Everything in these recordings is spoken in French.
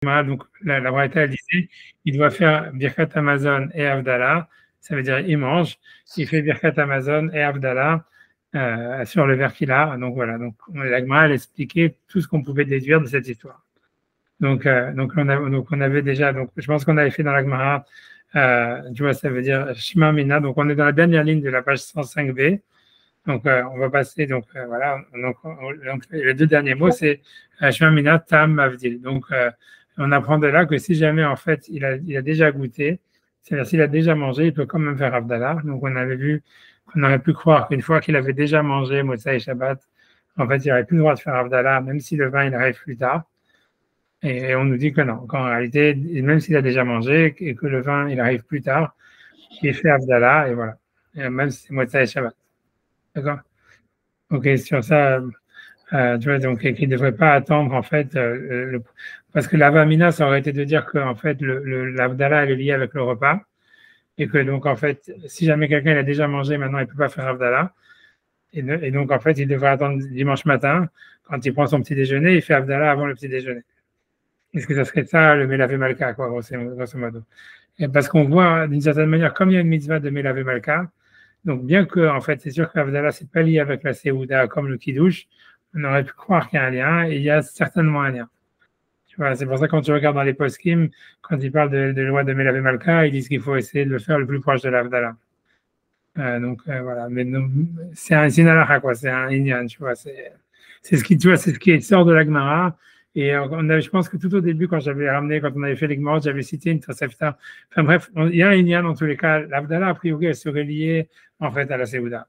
Donc, la Braïta, elle disait, il doit faire Birkat Amazon et Havdalah, ça veut dire il mange, il fait Birkat Amazon et Havdalah sur le verre qu'il a. Donc voilà, donc la Gemara, elle expliquait tout ce qu'on pouvait déduire de cette histoire. Donc on avait déjà, donc je pense qu'on avait fait dans la Gemara, tu vois, ça veut dire Shema Mina. Donc on est dans la dernière ligne de la page 105b. Donc on va passer, donc voilà, donc les deux derniers mots, c'est Shema Mina Tam Avdil. Donc on apprend de là que si jamais en fait il a déjà goûté, c'est-à-dire s'il a déjà mangé, il peut quand même faire Havdalah. Donc on avait vu qu'on aurait pu croire qu'une fois qu'il avait déjà mangé Motza et Shabbat, en fait il n'aurait plus le droit de faire Havdalah, même si le vin il arrive plus tard. Et on nous dit que non, qu'en réalité, même s'il a déjà mangé et que le vin il arrive plus tard, il fait Havdalah et voilà. Et même si c'est Motza et Shabbat. D'accord? Ok, sur ça, tu vois, donc qu'il ne devrait pas attendre en fait, parce que l'avamina, ça aurait été de dire que en fait l'Avdallah elle est liée avec le repas et que donc en fait, si jamais quelqu'un il a déjà mangé, maintenant il peut pas faire Avdallah et donc en fait il devrait attendre dimanche matin quand il prend son petit déjeuner, il fait Avdallah avant le petit déjeuner. Est-ce que ça serait ça le Melavé Malka, quoi, grosso modo? Et parce qu'on voit d'une certaine manière, comme il y a une mitzvah de Melavé Malka, donc bien que en fait c'est sûr que l'Avdallah c'est pas lié avec la Seouda comme le Kiddush, on aurait pu croire qu'il y a un lien, et il y a certainement un lien. Tu vois, c'est pour ça que quand tu regardes dans les poskim, quand ils parlent de loi de Melavé Malka, ils disent qu'il faut essayer de le faire le plus proche de l'Avdallah. Voilà, mais c'est une halakha, quoi, c'est un inyan, tu vois, c'est ce qui, tu vois, c'est ce qui sort de la Gemara. Et je pense que tout au début, quand j'avais ramené, quand on avait fait les Gemara, j'avais cité une Tosefta. Enfin bref, il y a un inyan dans tous les cas. L'Avdallah, a priori, elle serait liée en fait à la Seouda.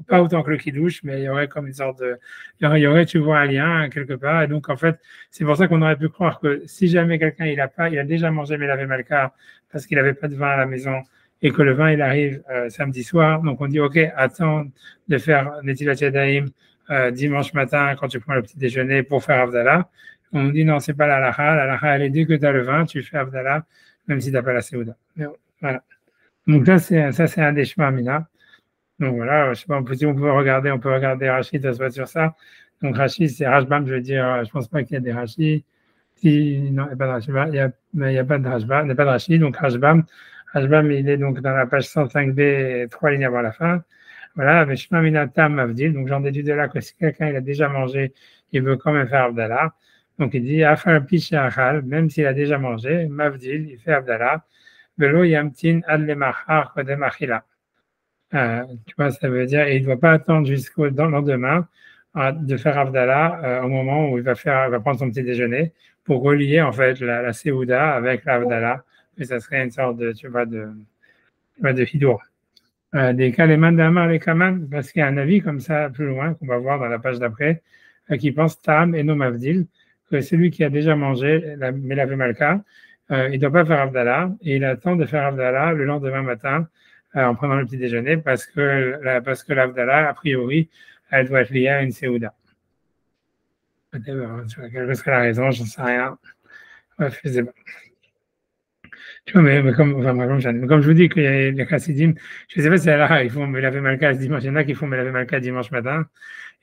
Pas autant que le Kiddush, mais il y aurait comme une sorte de. Il y aurait, tu vois, un lien quelque part. Et donc, en fait, c'est pour ça qu'on aurait pu croire que si jamais quelqu'un, il a déjà mangé Melavé Malka parce qu'il n'avait pas de vin à la maison et que le vin, il arrive samedi soir. Donc, on dit, OK, attends de faire Netilat Yadayim dimanche matin quand tu prends le petit déjeuner pour faire Avdallah. On nous dit, non, c'est pas la lacha. La lacha, elle est dès que tu as le vin, tu fais Avdallah, même si tu n'as pas la Seouda. Voilà. Donc, ça, c'est un des Shema Mina. Donc voilà, je sais pas, on peut regarder Rachid, ça se voit sur ça. Donc Rachid, c'est Rashbam, je veux dire, je pense pas qu'il y a des Rachid. Si, non, il n'y a pas de Rachid, il y a pas de Rashbam, il n'y a pas de Rachid, donc Rashbam, il est donc dans la page 105b, 3 lignes avant la fin. Voilà, mais Shema Minatam Avdil, donc j'en déduis de là que si quelqu'un il a déjà mangé, il veut quand même faire Abdallah. Donc il dit, Afar Piche Achal, même s'il a déjà mangé, Mavdil, il fait Abdallah. Velo Yamtin Ad Lemachar Kodem Achila. Tu vois, ça veut dire, il ne doit pas attendre jusqu'au lendemain de faire Avdallah au moment où il va prendre son petit déjeuner pour relier en fait la Seouda avec l'Avdallah. Et ça serait une sorte de, tu vois, de Hidour. Des Kaleman d'Amar les Kaman, parce qu'il y a un avis comme ça plus loin qu'on va voir dans la page d'après, qui pense Tam et Nom Avdil, que celui qui a déjà mangé la Melavé Malka, il ne doit pas faire Avdallah et il attend de faire Avdallah le lendemain matin en prenant le petit déjeuner parce que l'Avdallah, a priori, elle doit être liée à une Seouda. Quelle serait la raison, j'en sais rien. Bref, je sais pas. Tu vois, mais comme je vous dis qu'il y a les chassidim, je ne sais pas si là, ils font Melavé Malka dimanche, il y en a qui font Melavé Malka dimanche matin,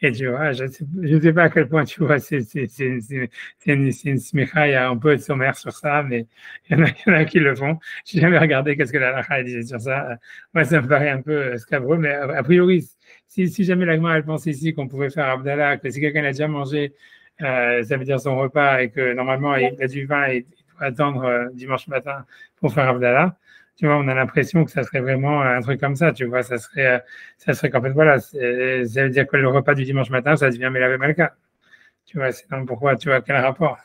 et tu vois, je ne sais pas à quel point, tu vois, c'est une smicha, on peut être sommaire sur ça, mais il y en a qui le font. Je n'ai jamais regardé qu'est-ce que la lacha disait sur ça. Moi, ça me paraît un peu scabreux, mais a priori, si jamais la Gemara, elle pense ici qu'on pouvait faire Abdallah, que si quelqu'un a déjà mangé, ça veut dire son repas, et que normalement, il a du vin et il doit attendre dimanche matin pour faire Abdallah, tu vois, on a l'impression que ça serait vraiment un truc comme ça, tu vois, ça serait qu'en fait, voilà, ça veut dire que le repas du dimanche matin, ça devient Melavé Malka. Tu vois, c'est donc pourquoi, tu vois, quel rapport.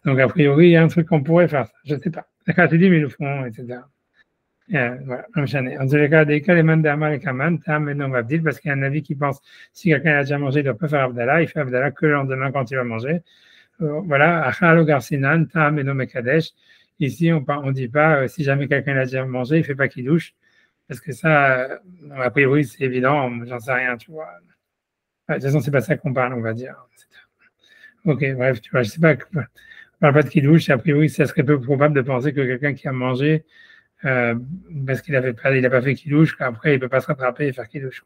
Donc, a priori, il y a un truc qu'on pourrait faire, je ne sais pas. D'accord, tu dis, mais ils le font, etc. Voilà, en tous les cas, des cas, les man d'Amar et Kaman, Tam et non Abdil, parce qu'il y a un avis qui pense, si quelqu'un a déjà mangé, il ne doit pas faire Abdallah, il fait Abdallah que le lendemain quand il va manger. Voilà, Achalo Garcinan, Tam et non Mekadesh. Ici, on ne dit pas, si jamais quelqu'un l'a déjà mangé, il ne fait pas qu'il douche. Parce que ça, a priori, c'est évident, j'en sais rien, tu vois. De toute façon, c'est pas ça qu'on parle, on va dire. Ok, bref, tu vois, je sais pas, on parle pas de kidouche, a priori, ça serait peu probable de penser que quelqu'un qui a mangé, parce qu'il n'a pas fait kidouche, qu'après, il ne peut pas se rattraper et faire kidouche.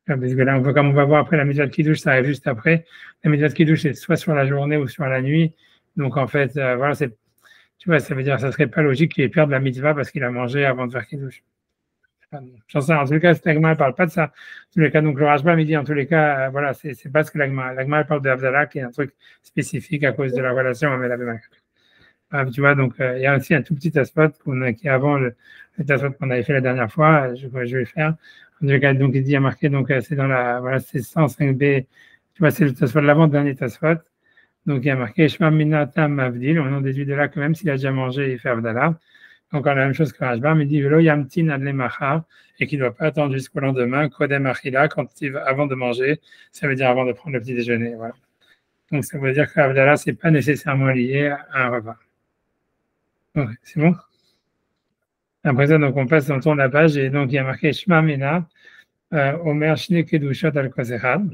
Parce que là, comme on va voir après, la mitzvah de kidouche, ça arrive juste après. La mitzvah de kidouche, c'est soit sur la journée ou sur la nuit. Donc, en fait, voilà, tu vois, ça veut dire que ça serait pas logique qu'il ait perdre la mitzvah parce qu'il a mangé avant de faire Kiddush. J'en sais, en tous les cas, cette Agma ne parle pas de ça. En tous les cas, donc le Rashba me dit, en tous les cas, voilà, c'est pas ce que l'Agma. L'Agma parle de Havdalah, qui est un truc spécifique à cause de la relation avec la Bémak. Tu vois, donc il y a aussi un tout petit aspect qui est avant le aspect qu'on avait fait la dernière fois, je vais faire. En tous les cas, donc il dit, il y a marqué, donc c'est dans la, voilà, c'est 105b, tu vois, c'est le tasfot de l'avant-dernier tasfot. Donc il y a marqué Shema Mina Tam Avdil, on en déduit de là que même s'il a déjà mangé, il fait Havdalah. Donc, la même chose que Rashba, mais il dit Velo Yamtin Adlemacha, et qu'il ne doit pas attendre jusqu'au lendemain, Kodem Achila, avant de manger, ça veut dire avant de prendre le petit déjeuner. Voilà. Donc, ça veut dire qu'Avdallah, ce n'est pas nécessairement lié à un repas. Donc, c'est bon? Après ça, donc, on passe, on tourne la page, et donc, il y a marqué Shema Mina, Omer Shne Kedushot al Kosechad.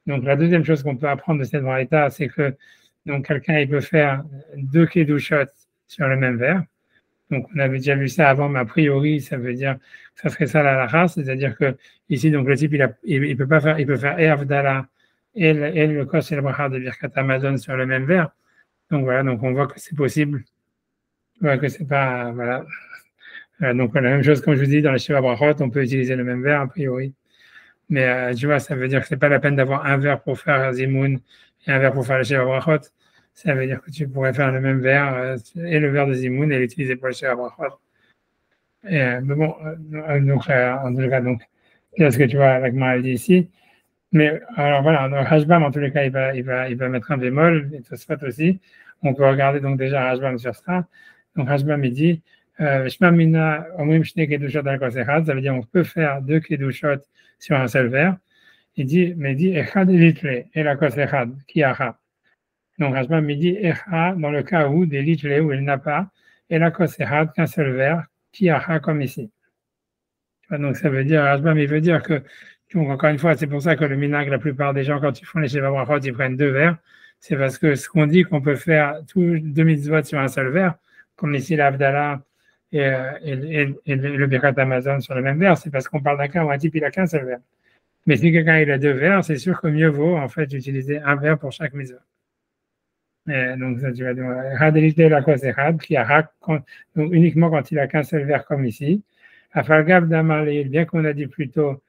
Donc, la deuxième chose qu'on peut apprendre de cette variété, c'est que donc quelqu'un, il peut faire 2 Kedushot sur le même verre. Donc, on avait déjà vu ça avant, mais a priori, ça veut dire que ça serait ça la race, c'est-à-dire que ici, donc le type, il peut pas faire, il peut faire Avdala et le Kos et le Bracha de Birkat Hamazon sur le même verre. Donc voilà, donc on voit que c'est possible. On voit que c'est pas, voilà. Donc la même chose, comme je vous dis, dans les Shiva Brachot, on peut utiliser le même verre, a priori. Mais tu vois, ça veut dire que c'est pas la peine d'avoir un verre pour faire Zimoun et un verre pour faire les Shiva Brachot. Ça veut dire que tu pourrais faire le même verre et le verre de Zimoun et l'utiliser pour les Shiva Brachot. Mais bon, donc, en tout cas, donc, c'est ce que tu vois avec Maël dit ici. Mais alors voilà, donc Rashbam, en tous les cas, il va mettre un bémol, et Tosfot aussi. On peut regarder donc déjà Rashbam sur ça. Donc Rashbam, il dit Shma mina omrim shne kedushot al kos echad, ça veut dire on peut faire 2 kedushot sur un seul verre. Il dit, mais il dit echad elitle, et la kos echad, ki acha. Donc Rashbam, il dit echa, dans le cas où, des litle, où il n'a pas, et la kos echad, qu'un seul verre, qui a comme ici. Donc ça veut dire, Rashbam, il veut dire que, donc encore une fois, c'est pour ça que le minag, la plupart des gens, quand ils font les Sheva Brachot, ils prennent 2 verres. C'est parce que ce qu'on dit qu'on peut faire tous 2 mitzvot sur un seul verre, comme ici l'Avdallah et le Birkat Hamazon sur le même verre, c'est parce qu'on parle d'un cas où un type il a qu'un seul verre. Mais si quelqu'un il a 2 verres, c'est sûr que mieux vaut en fait utiliser un verre pour chaque mitzvah. Donc, ça, tu vas dire, la cause est qui a donc uniquement quand il a qu'un seul verre comme ici. Afalgav d'amalil, bien qu'on a dit plus tôt,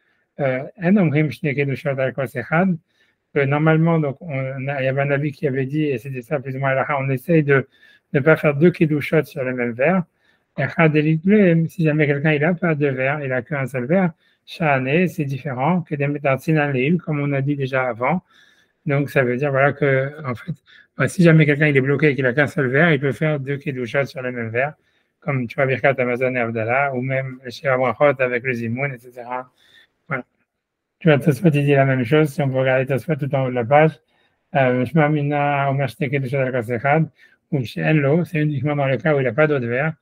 normalement, donc, il y avait un avis qui avait dit, et c'était ça plus ou moins là, on essaye de ne pas faire 2 kedushot sur le même verre. Et si jamais quelqu'un il n'a pas 2 verres, il n'a qu'un seul verre, sha'ane, c'est différent que des métartinalil, comme on a dit déjà avant. Donc, ça veut dire voilà, que, en fait, si jamais quelqu'un il est bloqué et qu'il n'a qu'un seul verre, il peut faire 2 kedushot sur le même verre, comme tu vois Birkat Hamazon et Avdallah, ou même chez Abrachot avec le Zimoun, etc. Voilà. Tu vois, Tosfot il dit la même chose, si on peut regarder Tosfot tout en haut de la page. Shema Mina Omer Shne Kedushot al Kos Echad, ou chez Enlo, c'est uniquement dans le cas où il n'a pas d'autre verre,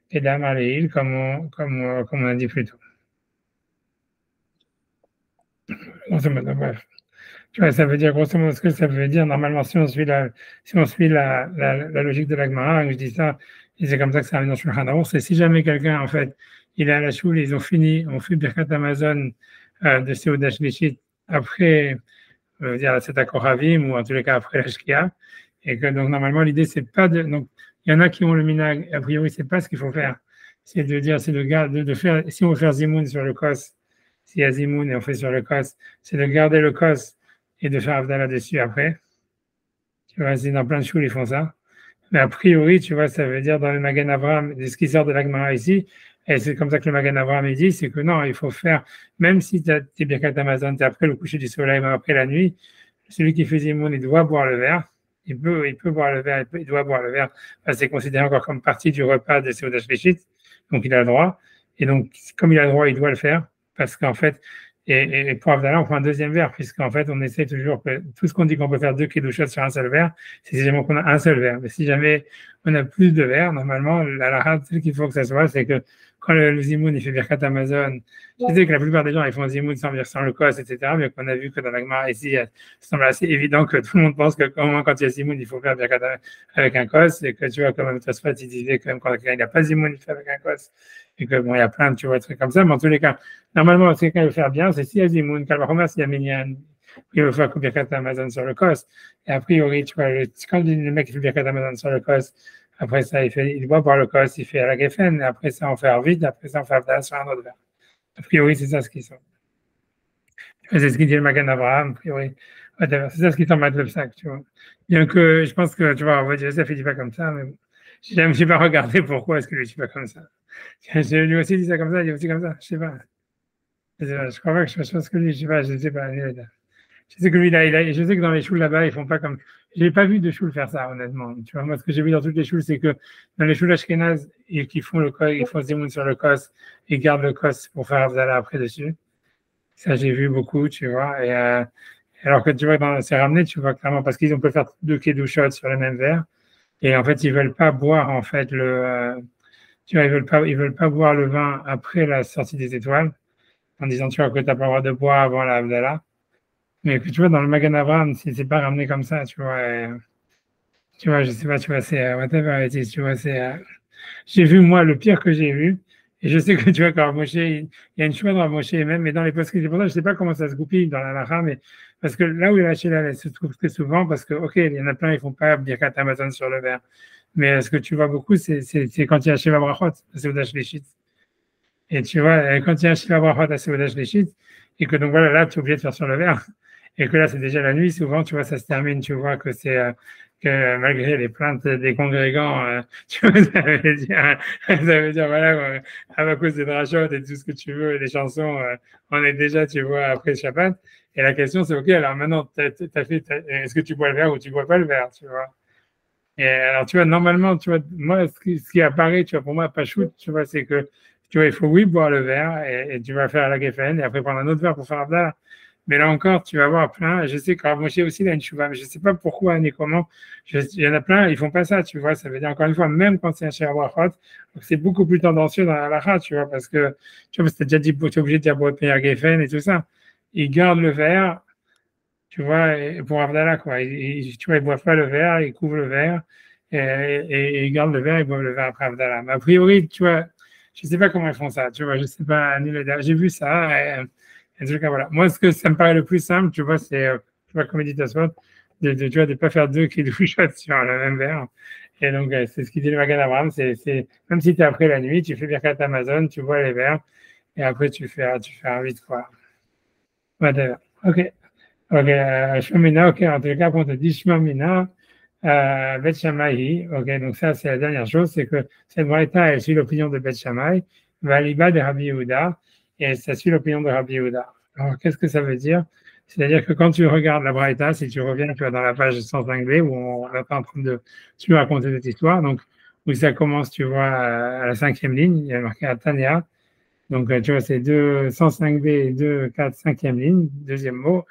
et d'Amalil, comme on a dit plus tôt. Bref. Tu vois, ça veut dire, grosso modo, ce que ça veut dire, normalement, si on suit la logique de la Gemara, je dis ça, et c'est comme ça que ça arrive dans Shulchan Aruch, c'est si jamais quelqu'un, en fait, il est à la choule, ils ont fini, on fait Birkat Hamazon de Seudah Shlishit après, dire, cet accord Ravim, ou en tous les cas après la Shkia, et que donc, normalement, l'idée, c'est pas de. Donc, il y en a qui ont le minag, a priori, c'est pas ce qu'il faut faire. C'est de dire, c'est de faire, si on veut faire Zimoun sur le Kos, s'il y a Zimoun et on fait sur le Kos, c'est de garder le Kos et de faire Avdallah dessus après. Tu vois, c'est dans plein de choules, ils font ça. Mais a priori, tu vois, ça veut dire dans le Magen Avraham, ce qui sort de l'Agmara ici, et c'est comme ça que le Magen Avraham dit, c'est que non, il faut faire, même si tu es Birkat Hamazon, tu es après le coucher du soleil, même après la nuit, celui qui fait Zimoun, il doit boire le verre. Il peut boire le verre, il doit boire le verre. C'est considéré encore comme partie du repas de Seudah Shlishit, donc il a le droit. Et donc, comme il a le droit, il doit le faire, parce qu'en fait, et pour Avdallah, on prend un deuxième verre, puisqu'en fait, on essaie toujours que tout ce qu'on dit qu'on peut faire 2 kedushot sur un seul verre, c'est si jamais on a un seul verre. Mais si jamais on a plus de verres, normalement, la halakha, ce qu'il faut que ça soit, c'est que quand le Zimoun, il fait Birkat Hamazon, je sais que la plupart des gens, ils font Zimoun sans le Kos, etc., mais qu'on a vu que dans la Gemara, ici, ça semble assez évident que tout le monde pense que, au moins, quand il y a Zimoun, il faut faire Birkat avec un Kos, et que tu vois, comme Tosfot, il disait que même quand il n'a pas Zimoun, il fait avec un Kos, et que bon, il y a plein de, tu vois, trucs comme ça, mais en tous les cas, normalement, ce quelqu'un veut faire bien, c'est si y a Zimoun, Kalvachomer, s'il y a Minyan, il va faire Birkat Hamazon sur le kos. Et a priori, tu vois, quand le mec fait Birkat Hamazon sur le kos, après ça, il doit boire le kos, il fait à la Geffen, et après ça, on fait Arvid, après ça, on fait Avdala sur un autre verre. A priori, c'est ça ce qu'ils sont. C'est ce qu'il dit le Magan Abraham, a priori. C'est ça ce qui tombe le sac, tu vois. Bien que je pense que, tu vois, en fait, Joseph, il dit pas comme ça, mais je n'ai pas regardé pourquoi est-ce que lui dit pas comme ça. Lui aussi dit ça comme ça, il dit aussi comme ça, je sais pas. Je crois pas que je pense que lui, je sais pas, je sais pas. Je sais que lui, je sais que dans les choules là-bas, ils font pas comme. J'ai pas vu de choules faire ça, honnêtement. Tu vois, moi, ce que j'ai vu dans toutes les choules, c'est que dans les choules ashkénazes, qui font le kos, ils font zimoun sur le kos, ils gardent le kos pour faire Avdala après dessus. Ça, j'ai vu beaucoup, tu vois. Et alors que tu vois, dans c'est ramené, tu vois clairement, parce qu'ils ont peut faire deux kedouchot sur le même verre. Et en fait, ils veulent pas boire, en fait, tu vois, ils veulent pas boire le vin après la sortie des étoiles, en disant, tu vois, que tu n'as pas le droit de boire avant la Havdalah. Mais que tu vois, dans le Magan Abraham, c'est pas ramené comme ça, tu vois. Tu vois, je sais pas, tu vois, c'est whatever it is, tu vois, j'ai vu, moi, le pire que j'ai vu, et je sais que, tu vois, quand Moshe, il y a une chose dans Moshe, même, mais dans les postes, c'est pour ça, je sais pas comment ça se goupille dans la Lacha, mais parce que là où la Sheila, elle se trouve très souvent, parce que, ok, il y en a plein, ils font pas Birkat Hamazon sur le verre. Mais ce que tu vois beaucoup, c'est quand il y a Sheva Brachot, la Seudah Shlishit. Et tu vois, quand il y a Sheva Brachot, la Seudah Shlishit, et que donc voilà, là, tu es obligé de faire sur le verre, et que là, c'est déjà la nuit, souvent, tu vois, ça se termine, tu vois, que c'est que malgré les plaintes des congrégants, tu vois, ça veut dire voilà, à cause des drachot et tout ce que tu veux, et les chansons, on est déjà, tu vois, après Shabbat. Et la question, c'est, OK, alors maintenant, est-ce que tu bois le verre ou tu bois pas le verre, tu vois? Et alors, tu vois, normalement, tu vois, moi, ce qui apparaît, tu vois, pour moi, pas shoot, tu vois, c'est que, tu vois, il faut, oui, boire le verre et tu vas faire la geffen et après prendre un autre verre pour faire Abdallah. Mais là encore, tu vas voir plein. Je sais que Moshe aussi, il a une chouva, mais je ne sais pas pourquoi ni comment. Il y en a plein, ils font pas ça, tu vois. Ça veut dire, encore une fois, même quand c'est un Shir Brachot, c'est beaucoup plus tendancieux dans la halakha, tu vois, parce que, tu vois, parce que tu as déjà dit, tu es obligé de dire pour payer geffen et tout ça. Ils gardent le verre, tu vois, pour Avdallah, quoi. Tu vois, ils ne boivent pas le verre, ils couvrent le verre, ils gardent le verre, ils boivent le verre après Avdallah. Mais a priori, tu vois, je ne sais pas comment ils font ça, tu vois, je ne sais pas, j'ai vu ça, en tout cas, voilà. Moi, ce que ça me paraît le plus simple, tu vois, c'est, tu vois, comme dit Tassos, tu vois, de ne pas faire deux qui douchent sur le même verre. Et donc, c'est ce qu'il dit le Magan Abraham, même si tu es après la nuit, tu fais Birkat Amazon, tu bois les verres, et après tu fais un vite, quoi. Whatever. OK. Ok, Shemina, ok, en tout cas, quand on te dit Shemina, Bet Shammai, ok, donc ça, c'est la dernière chose, c'est que cette braïta, elle suit l'opinion de Bet Shammai, Valiba de Rabbi Yehuda, et ça suit l'opinion de Rabbi Yehuda. Alors, qu'est-ce que ça veut dire? C'est-à-dire que quand tu regardes la braïta, si tu reviens, tu vas dans la page 105b, où on est en train de tu raconter cette histoire, donc, où ça commence, tu vois, à la 5e ligne, il y a marqué Atania, donc, tu vois, c'est 105b, 2, 4, 5e ligne, deuxième mot.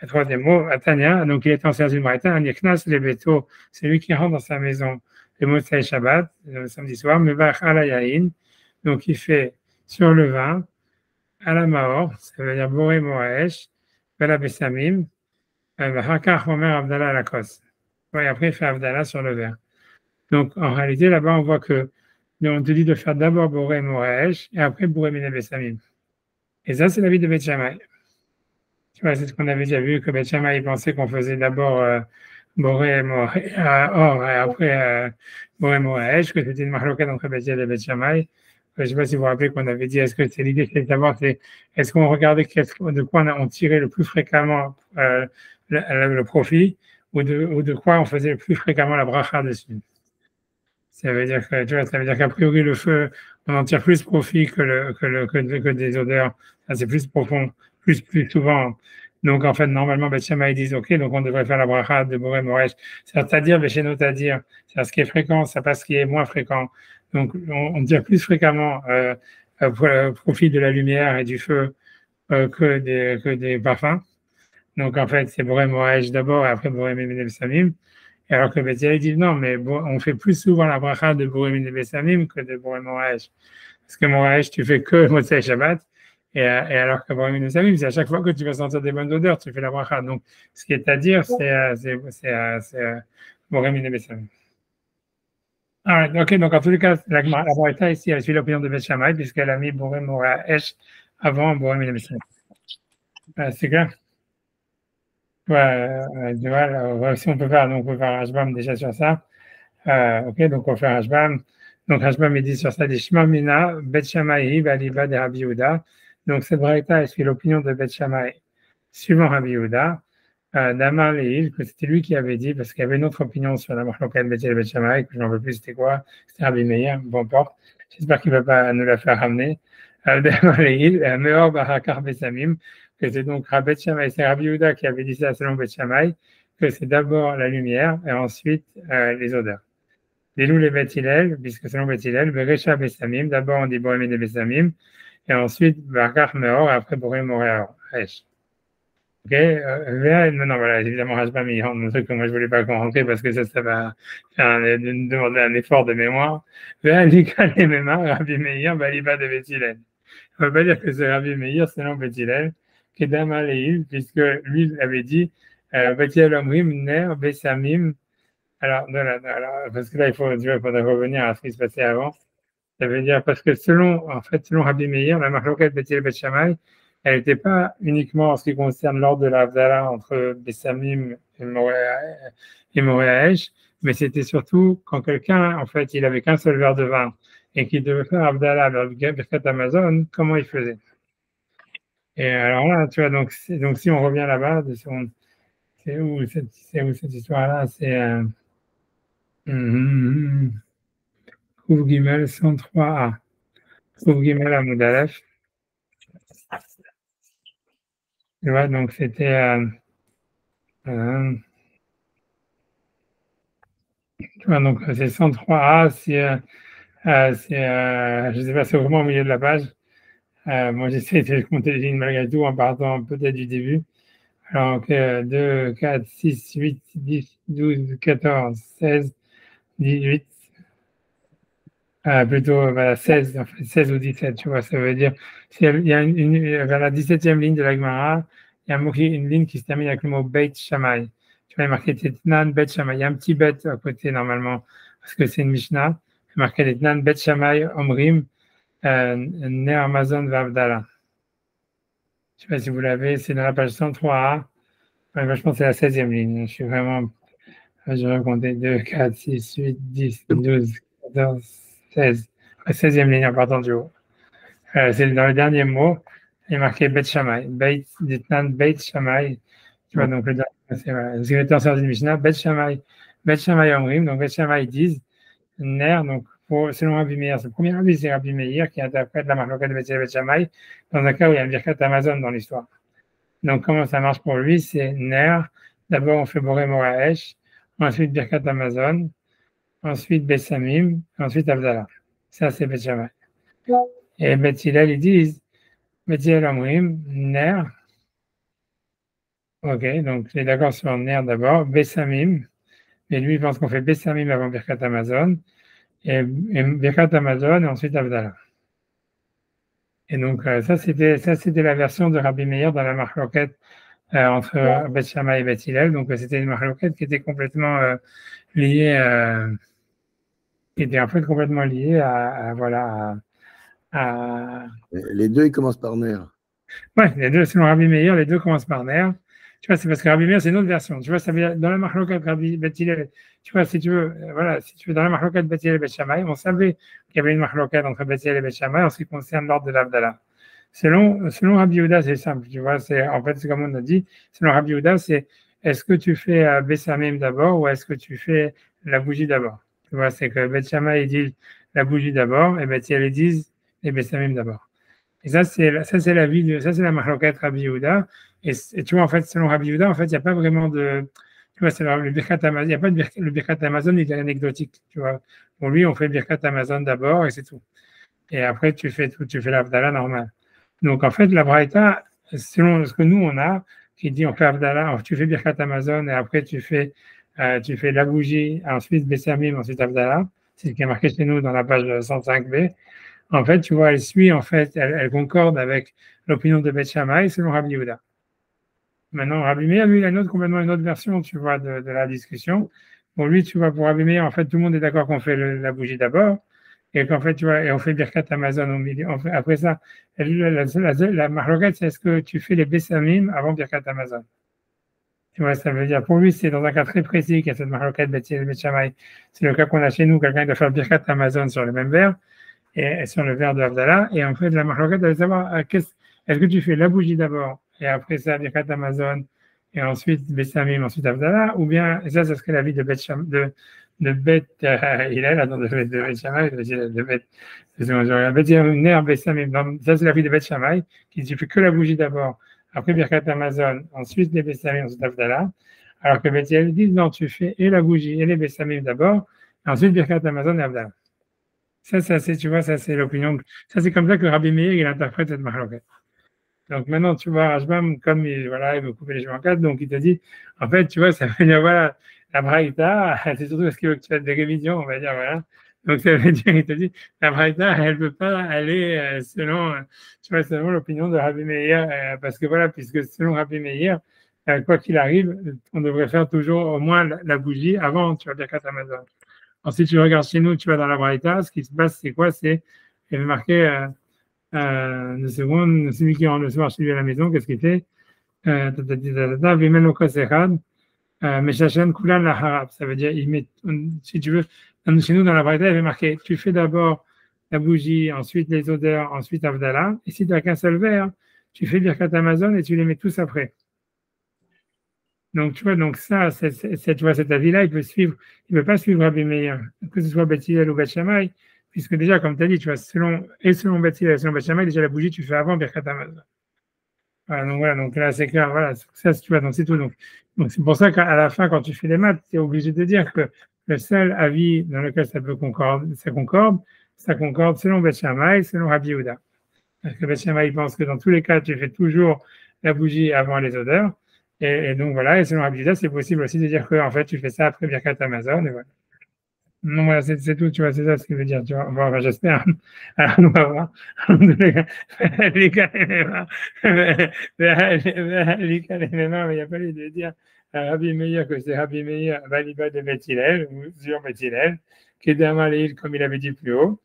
Le troisième mot, Atania, donc il est en service du matin, Anichnas le Beto, c'est lui qui rentre dans sa maison le Motsai Shabbat, le samedi soir, Mevach ala Yahin, donc il fait sur le vin, à la Maor, ça veut dire Boré Moaesh, Bela Bessamim, Hakach Omer Abdallah Lakos. Et après il fait Abdallah sur le verre. Donc en réalité, là-bas, on voit que on te dit de faire d'abord Boré Moaesh et après Boré Mine Bessamim. Et ça, c'est l'avis de Beth Shammai. Tu vois, c'est ce qu'on avait déjà vu, que Beth Shammai pensait qu'on faisait d'abord Boré Or et après Boré Moaesh, que c'était une marloquette entre Beth Shammai et Beth Shammai. Je ne sais pas si vous vous rappelez qu'on avait dit, est-ce que c'est l'idée, c'est d'abord, est-ce qu'on regardait de quoi on tirait le plus fréquemment le profit ou de quoi on faisait le plus fréquemment la bracha dessus. Ça veut dire que, tu vois, ça veut dire qu'a priori, le feu, on en tire plus profit que des odeurs. Ça, c'est plus profond, plus souvent. Donc, en fait, normalement, Beth Shammai, ils disent, OK, donc on devrait faire la bracha de Boré Moresh. C'est-à-dire, chez nous, c'est-à-dire, ce qui est fréquent, ça passe ce qui est moins fréquent. Donc, on tire plus fréquemment profit de la lumière et du feu que des parfums. Donc, en fait, c'est Boré Moresh d'abord et après Boré Mimine Samim. Et alors que Bethel dit non, mais bon, on fait plus souvent la bracha de Boré Mine Bessamim que de Boré Moraesh. Parce que Moraesh, tu fais que Motsei Shabbat. Et alors que Boré Mine Bessamim, c'est à chaque fois que tu vas sentir des bonnes odeurs, tu fais la bracha. Donc, ce qui est à dire, c'est Boré Mine Bessamim. Alright, ok, donc en tous les cas, la bracha ici, elle suit l'opinion de Beth Shammai, puisqu'elle a mis Boré Moraesh avant Boré Mine Bessamim. C'est clair? Tu vois, là, si on peut faire Hashbam déjà sur ça. Ok, donc on fait Hashbam. Donc Hashbam, il dit sur ça, des Shema Mina, Bet Shammai, Baliba de Rabbi Yehuda. Donc cette braïta, elle suit l'opinion de Bet Shammai, suivant Rabbi Yehuda. Damar Leil, que c'était lui qui avait dit, parce qu'il y avait une autre opinion sur la marque locale Bet Bet Shammai, que je n'en veux plus, c'était quoi? C'était Rabbi Meir, bon porte. J'espère qu'il ne va pas nous la faire ramener. Damar Leil, Meor Barakar Besamim, que c'est donc Bet Shammai, c'est Rabbi Yehuda qui avait dit ça selon Bet Shammai, que c'est d'abord la lumière et ensuite les odeurs. Des les Beth Hillel, puisque selon Beth Hillel, Berecha Bessamim, d'abord on dit Bohem et Bessamim, et ensuite Barakar Meor, et après Bohem Moréor. Ok, non, voilà, évidemment, Hashbam, il rentre dans un truc que moi je voulais pas qu'on rentre parce que ça va demander un effort de mémoire. Véal, les mêmes, Rabbi Meir, Baliba de Beth Hillel. On ne peut pas dire que c'est Rabbi Meir selon Beth Hillel, Kedam Aleil, puisque lui il avait dit, Beth Hillel Omrim, Ner, Bessamim. Alors, parce que là, faudrait revenir à ce qui se passait avant. Ça veut dire, parce que selon Rabbi Meir, la marloquette Beth Hillel Beth Shammai, elle n'était pas uniquement en ce qui concerne l'ordre de la Havdalah entre Bessamim et Moréaèche, mais c'était surtout quand quelqu'un, en fait, il avait qu'un seul verre de vin et qu'il devait faire Havdalah vers le Birkat Amazon, comment il faisait? Et alors là, tu vois, donc si on revient là-bas, c'est où cette histoire-là? C'est Trouve Gimel 103A. Trouve Gimel à Moudalef. Tu vois, donc c'était. Tu vois, donc c'est 103A. Je ne sais pas, c'est vraiment au milieu de la page. Moi, j'essaie de compter les lignes malgré tout en partant peut-être du début. Alors, 2, 4, 6, 8, 10, 12, 14, 16, 18. Plutôt 16, en fait, 16 ou 17, tu vois, ça veut dire, il y a vers la 17e ligne de la Gemara, il y a une ligne qui se termine avec le mot Beit Shammai. Tu vois, il est marqué Tetnan Beit Shammai. Il y a un petit bet à côté normalement, parce que c'est une Mishnah. Il est marqué Tetnan Beit Shammai Omrim, Ner Amazon Vavdala. Je ne sais pas si vous l'avez, c'est dans la page 103A. Je pense que c'est la 16e ligne. Je suis vraiment, je vais compter 2, 4, 6, 8, 10, 12, 14, 16. 16e ligne en partant du haut. C'est dans le dernier mot, il est marqué Bet Shammai. Beit Shammai. Tu vois, donc le dernier, c'est voilà. Ce qui était en sortie de Mishnah, Bet Shammai Omrim. Donc Bet Shammai disent, Ner, donc selon Rabbi Meir, c'est le premier Rabbi, c'est Rabbi Meir qui interprète la marque de Bet Shammai dans un cas où il y a un Birkat Amazon dans l'histoire. Donc comment ça marche pour lui? C'est Ner. D'abord, on fait Boré Moraesh, ensuite Birkat Amazon, ensuite Bessamim, ensuite Avdallah. Ça, c'est Bet Shammai. Et Bet Hillel, ils disent, Bet Hillel Omrim, Ner. Ok, donc c'est d'accord sur Ner d'abord, Bessamim. Mais lui, il pense qu'on fait Bessamim avant Birkat Amazon, et Birkat Amazon, et ensuite Avdallah. Et donc, ça, c'était la version de Rabbi Meir dans la marloquette entre Bet Shammai et Bet Hillel. Donc, c'était une marloquette qui était complètement liée, qui était en fait complètement liée voilà, Les deux, ils commencent par Ner. Ouais, les deux, selon Rabbi Meir, les deux commencent par Ner. Tu vois, c'est parce que Rabbi Meir, c'est une autre version. Tu vois, ça veut dire, dans la marloquette Rabbi Bet Hillel, tu vois, si tu veux, dans la marloquette Bet Hillel et Bet Shammai, on savait qu'il y avait une marloquette entre Bet Hillel et Bet Shammai en ce qui concerne l'ordre de l'Avdallah. Selon Rabbi Yehuda, c'est simple, tu vois, en fait, c'est comme on a dit, selon Rabbi Yehuda, c'est est-ce que tu fais Bessamim d'abord ou est-ce que tu fais la bougie d'abord? Tu vois, c'est que Bet Shammai, ils disent la bougie d'abord et Bet Hillel, ils disent les Bessamim d'abord. Et ça, c'est la vie ça, c'est la marloquette Rabbi Yehuda. Et tu vois, en fait, selon Rabbi Yehuda, en fait, il n'y a pas vraiment de, tu vois, c'est le Birkat Amazon, il n'y a pas le Birkat Amazon, il est anecdotique, tu vois. Pour lui, on fait le Birkat Amazon d'abord et c'est tout. Et après, tu fais l'Avdallah normal. Donc, en fait, la Braïta, selon ce que nous, on a, qui dit on fait Avdallah, tu fais Birkat Amazon et après, tu fais la bougie, ensuite Bessamim, ensuite Avdallah. C'est ce qui est marqué chez nous dans la page 105b. En fait, tu vois, elle concorde avec l'opinion de Beth Shammai selon Rabbi Yehuda. Maintenant, Rabbi Meir, lui, il a complètement une autre version, tu vois, de la discussion. Pour lui, tu vois, pour Rabbi Meir, en fait, tout le monde est d'accord qu'on fait la bougie d'abord, et qu'en fait, tu vois, et on fait Birkat Amazon au milieu. Après ça, la marloquette, c'est est-ce que tu fais les Bessamim avant Birkat Amazon? Tu vois, ça veut dire, pour lui, c'est dans un cas très précis qu'il y a cette marloquette Bet Hillel Bet Shammai. C'est le cas qu'on a chez nous, quelqu'un qui doit faire Birkat Amazon sur le même verre, et sur le verre de Havdalah, et en fait, la marloquette, elle veut savoir, est-ce que tu fais la bougie d'abord, et après ça, Birkat Amazon, et ensuite Bessamim, ensuite Havdalah, ou bien, et ça serait l'avis de Bet Hillel, attends, de Bet Shammai, de Bet, Ner Bessamim, ça c'est l'avis de Bet Shammai, qui dit, tu fais que la bougie d'abord, après Birkat Amazon, ensuite les Bessamim, ensuite Havdalah, alors que Bet Hillel dit, non, tu fais et la bougie et les Bessamim d'abord, et ensuite Birkat Amazon et Havdalah. Ça c'est, tu vois, ça c'est l'opinion. Ça c'est comme ça que Rabbi Meir il interprète cette marloquette. Donc maintenant, tu vois, Rashbam, comme voilà, il veut couper les cheveux en quatre, donc il te dit, en fait, tu vois, ça veut dire, voilà, la Braïta, c'est surtout parce qu'il veut que tu fasses des révisions, on va dire, voilà. Donc ça veut dire, il te dit, la Braïta, elle ne peut pas aller selon, tu vois, selon l'opinion de Rabbi Meir, parce que voilà, puisque selon Rabbi Meir, quoi qu'il arrive, on devrait faire toujours au moins la bougie avant, tu vois, Birkat Amazon. Ensuite, tu regardes chez nous, tu vas dans la Braïta, ce qui se passe, c'est quoi? C'est, il est marqué, une seconde, celui qui rentre le soir chez lui à la maison, qu'est-ce qu'il fait? Ça veut dire, il met, si tu veux, chez nous dans la Braïta, il est marqué, tu fais d'abord la bougie, ensuite les odeurs, ensuite Avdallah, et si tu n'as qu'un seul verre, tu fais Birkat Amazon et tu les mets tous après. Donc, tu vois, donc ça, tu vois, cet avis-là, il peut pas suivre Rabbi Meir, que ce soit Beth Hillel ou Beth Shammai, puisque déjà, comme tu as dit, tu vois, selon Beth Hillel et selon Beth Shammai, déjà la bougie, tu fais avant Birkat Amazon. Voilà, donc là, c'est clair, voilà, ça, tu vois, donc c'est tout. Donc c'est pour ça qu'à la fin, quand tu fais les maths, tu es obligé de dire que le seul avis dans lequel ça concorde selon Beth Shammai, selon Rabbi Yehuda. Parce que Beth Shammai pense que dans tous les cas, tu fais toujours la bougie avant les odeurs. Et donc voilà, et selon Rabbi Yehuda, c'est possible aussi de dire que en fait, tu fais ça après Birkat Amazon. Et voilà. Non, voilà, c'est tout, tu vois, c'est ça ce qu'il veut dire, tu vois. Bon, enfin, j'espère. Alors, on va voir. Les gars, il n'y a pas lieu de dire à Rabbi Meir que c'est Rabbi Meir, Baliba de Beth Hillel, ou sur Beth Hillel, qui est derrière l'île, comme il avait dit plus haut.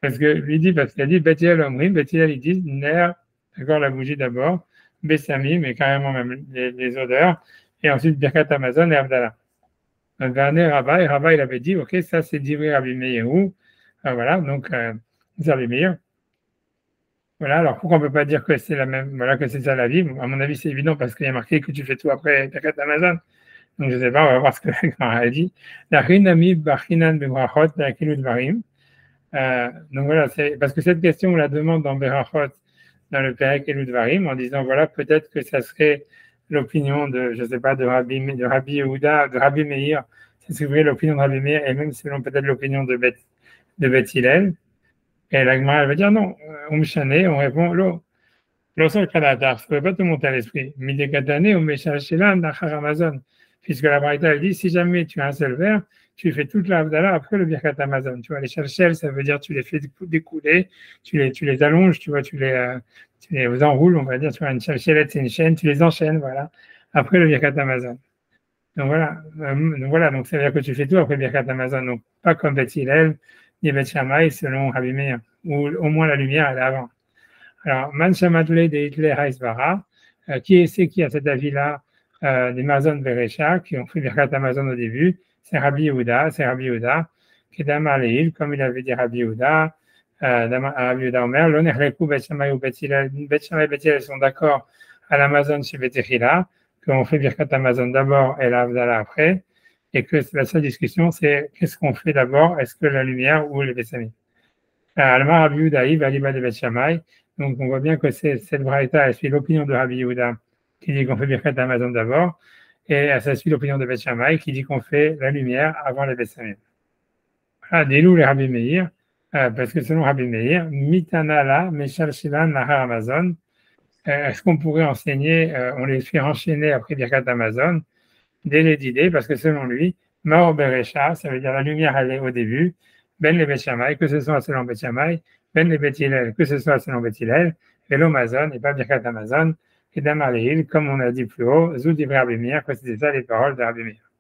Parce qu'il a dit Beth Hillel Omrim, Beth Hillel, il dit Ner, d'accord, la bougie d'abord, Bessamim, mais carrément même les odeurs, et ensuite Birkat Amazon et Abdallah. Un dernier Rabat, et Rabat, il avait dit, ok, ça c'est d'Ivry Rabbi Meirou. Voilà, donc c'est Rabbi Meir. Voilà, alors pourquoi on ne peut pas dire que c'est la même, voilà, que c'est ça la vie? À mon avis, c'est évident parce qu'il y a marqué que tu fais tout après ta carte Amazon. Donc je ne sais pas, on va voir ce que la Gemara a dit. La Rinami Bachinan Bebrachot, la Kilut Varim. Donc voilà, c'est parce que cette question, on la demande dans Berachot, dans le Perek Kilut Varim, en disant, voilà, peut-être que ça serait l'opinion de, je ne sais pas, de Rabbi Yehuda, de Rabbi Meir, ça serait l'opinion de Rabbi Meir, et même selon peut-être l'opinion de Beth Hillel. Et la Gemara, elle va dire non, on répond, l'eau seul Kadatar, ça ne peut pas te monter à l'esprit. Midi Katane, on met Shachela, Nachar Amazon. Puisque la Braïta, elle dit, si jamais tu as un seul verre, tu fais toute la Havdalah après le Birkat Amazon. Tu vois, les Shachel, ça veut dire tu les fais découler, tu les allonges, tu vois, tu les enroules, on va dire, tu vois, une Shachelette, c'est une chaîne, tu les enchaînes, voilà, après le Birkat Amazon. Donc ça veut dire que tu fais tout après Birkat Amazon. Donc, pas comme Beth Hillel, ni Beth Shammai, selon Rabbi Meir, où au moins la lumière, elle est avant. Alors, Man Shamadle de Hitler Haïsbara, c'est qui a cet avis-là des Mazon Berecha, qui ont fait Birkat Amazon au début? C'est Rabbi Yehuda, qui est Damar Leil, comme il avait dit Rabbi Yehuda, Rabbi Yehuda Omer, l'Onerlekou Beth Shammai ou Beth Hillel, Beth Shammai et Beth Hillel sont d'accord à l'Amazon chez Beth Hillel, qu'on fait Birkat Amazon d'abord et la Havdalah après, et que la seule discussion, c'est qu'est-ce qu'on fait d'abord, est-ce que la lumière ou les Bessamim? Alma Rabbi Yehuda, Baliba de Beth Shammai. Donc, on voit bien que cette braïta, elle suit l'opinion de Rabbi Yehuda, qui dit qu'on fait Birkat Amazon d'abord, et ça suit l'opinion de Beth Shammai, qui dit qu'on fait la lumière avant les Bessamim. Voilà, Delou les Rabbi Meir, parce que selon Rabbi Meir, Mitanala, Meshal Shilan, Nahar Amazon, est-ce qu'on pourrait enseigner, on les fait enchaîner après Birkat Amazon, dès les idées, parce que selon lui, Maor Berecha, ça veut dire la lumière, elle est au début, Ben les Beth Shammai, que ce soit selon Beth Shammai, Ben les Beth Hillel, que ce soit selon Beth Hillel, et l'Amazon, et pas Birkat Amazon, et Damar Leil, comme on a dit plus haut, Zoud Ivri Rabbi Meir, que c'était ça les paroles de Rabbi Meir.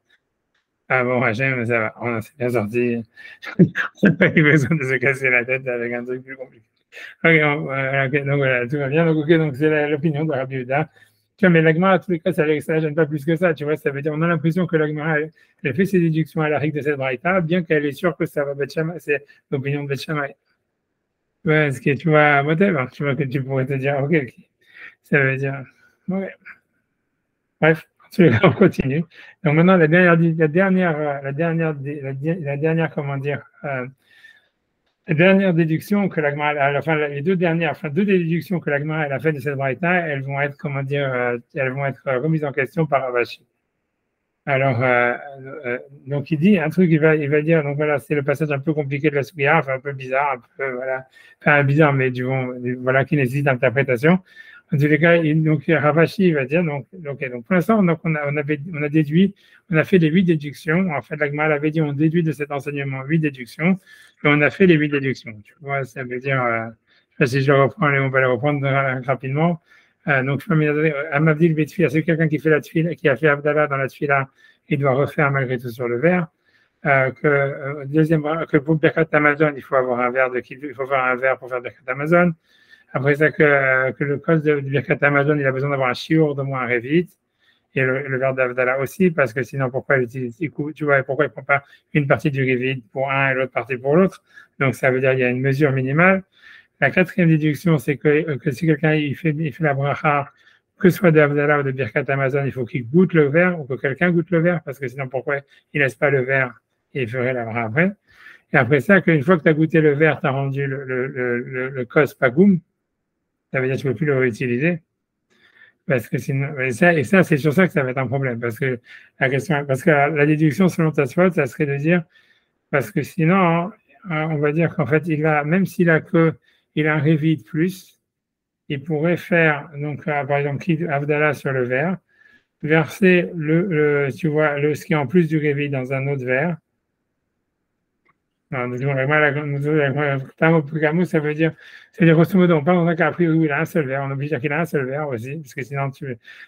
Ah bon, Hachem, ça va, on s'est bien sorti. On n'a pas eu besoin de se casser la tête avec un truc plus compliqué. Ok, donc voilà, tout va bien. Donc, okay, donc c'est l'opinion de Rabbi Yehuda Tu vois, mais l'agma, à tous les cas, ça ne gêne pas plus que ça. Tu vois, ça veut dire, on a l'impression que l'agma, elle fait ses déductions à la règle de cette braïta, bien qu'elle est sûre que ça va Beth Shammai, c'est l'opinion de Beth Shammai. Ouais, ce qui est, tu vois, whatever, tu vois, que tu pourrais te dire, ok, ok. Ça veut dire, ouais. Bref, on continue. Donc maintenant, la dernière, comment dire, la dernière déduction que l'agma, enfin, les deux dernières, enfin, deux déductions que l'agma, elle a fait de cette braïta, elles vont être, comment dire, elles vont être remises en question par Ravashi. Alors, donc il dit un truc, il va dire, donc voilà, c'est le passage un peu compliqué de la Souya, enfin un peu bizarre, un peu, voilà, enfin bizarre, mais du bon, voilà, qui nécessite interprétation. En tous les cas, donc Ravashi, il va dire, donc pour l'instant, donc on a déduit, on a fait les 8 déductions. En fait, l'Agma avait dit, on déduit de cet enseignement 8 déductions, et on a fait les 8 déductions. Tu vois, ça veut dire, je sais pas si je le reprends, on va le reprendre rapidement. Donc, Amavdil Betfila, c'est quelqu'un qui fait la tfila, qui a fait Abdallah dans la tfila, il doit refaire malgré tout sur le verre. Que pour Birkat Amazon, il faut avoir un verre il faut avoir un verre pour faire Birkat Amazon. Après ça, que le code de Birkat Amazon, il a besoin d'avoir un shiur, de moins un révit. Et le verre d'Abdallah aussi, parce que sinon, pourquoi il utilise, tu vois, pourquoi il ne prend pas une partie du révit pour un et l'autre partie pour l'autre? Donc, ça veut dire qu'il y a une mesure minimale. La quatrième déduction, c'est que si quelqu'un il fait la bracha, que ce soit d'Abdallah ou de Birkat Amazon, il faut qu'il goûte le verre ou que quelqu'un goûte le verre, parce que sinon, pourquoi il ne laisse pas le verre et il ferait la bracha après? Et après ça, qu'une fois que tu as goûté le verre, tu as rendu le kos pagoum, ça veut dire que tu ne peux plus le réutiliser. Parce que sinon, et ça, c'est sur ça que ça va être un problème. Parce que la déduction selon ta Tasfot, ça serait de dire, parce que sinon, on va dire qu'en fait, même s'il a un révit de plus, il pourrait faire, donc, par exemple, Abdallah sur le verre, verser tu vois, ce qui est en plus du révit dans un autre verre. Non, ça veut dire, grosso modo, on parle d'un cas a priori où il a un seul verre, on est obligé de dire qu'il a un seul verre aussi, parce que sinon,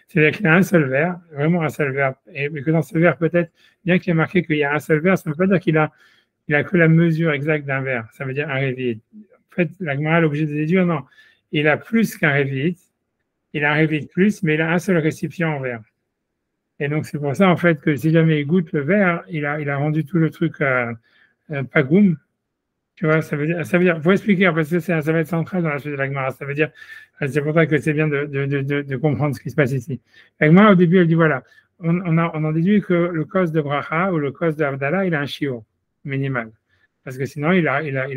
c'est-à-dire qu'il a un seul verre, vraiment un seul verre, et que dans ce verre, peut-être, bien qu'il y ait marqué qu'il y a un seul verre, ça ne veut pas dire qu'il a que la mesure exacte d'un verre, ça veut dire un révit. En fait, la Gemara est obligée de déduire, non, il a plus qu'un révit, il a un révit de plus, mais il a un seul récipient en verre. Et donc, c'est pour ça, en fait, que si jamais il goûte le verre, il a rendu tout le truc pagoum. Tu vois, ça veut dire, faut expliquer, parce que ça va être central dans la suite de la Gemara. Ça veut dire, c'est pour ça que c'est bien de comprendre ce qui se passe ici. La Gemara, au début, elle dit, voilà, on en déduit que le cause de Bracha ou le cause d'Abdallah, il a un chiot minimal. Parce que sinon, il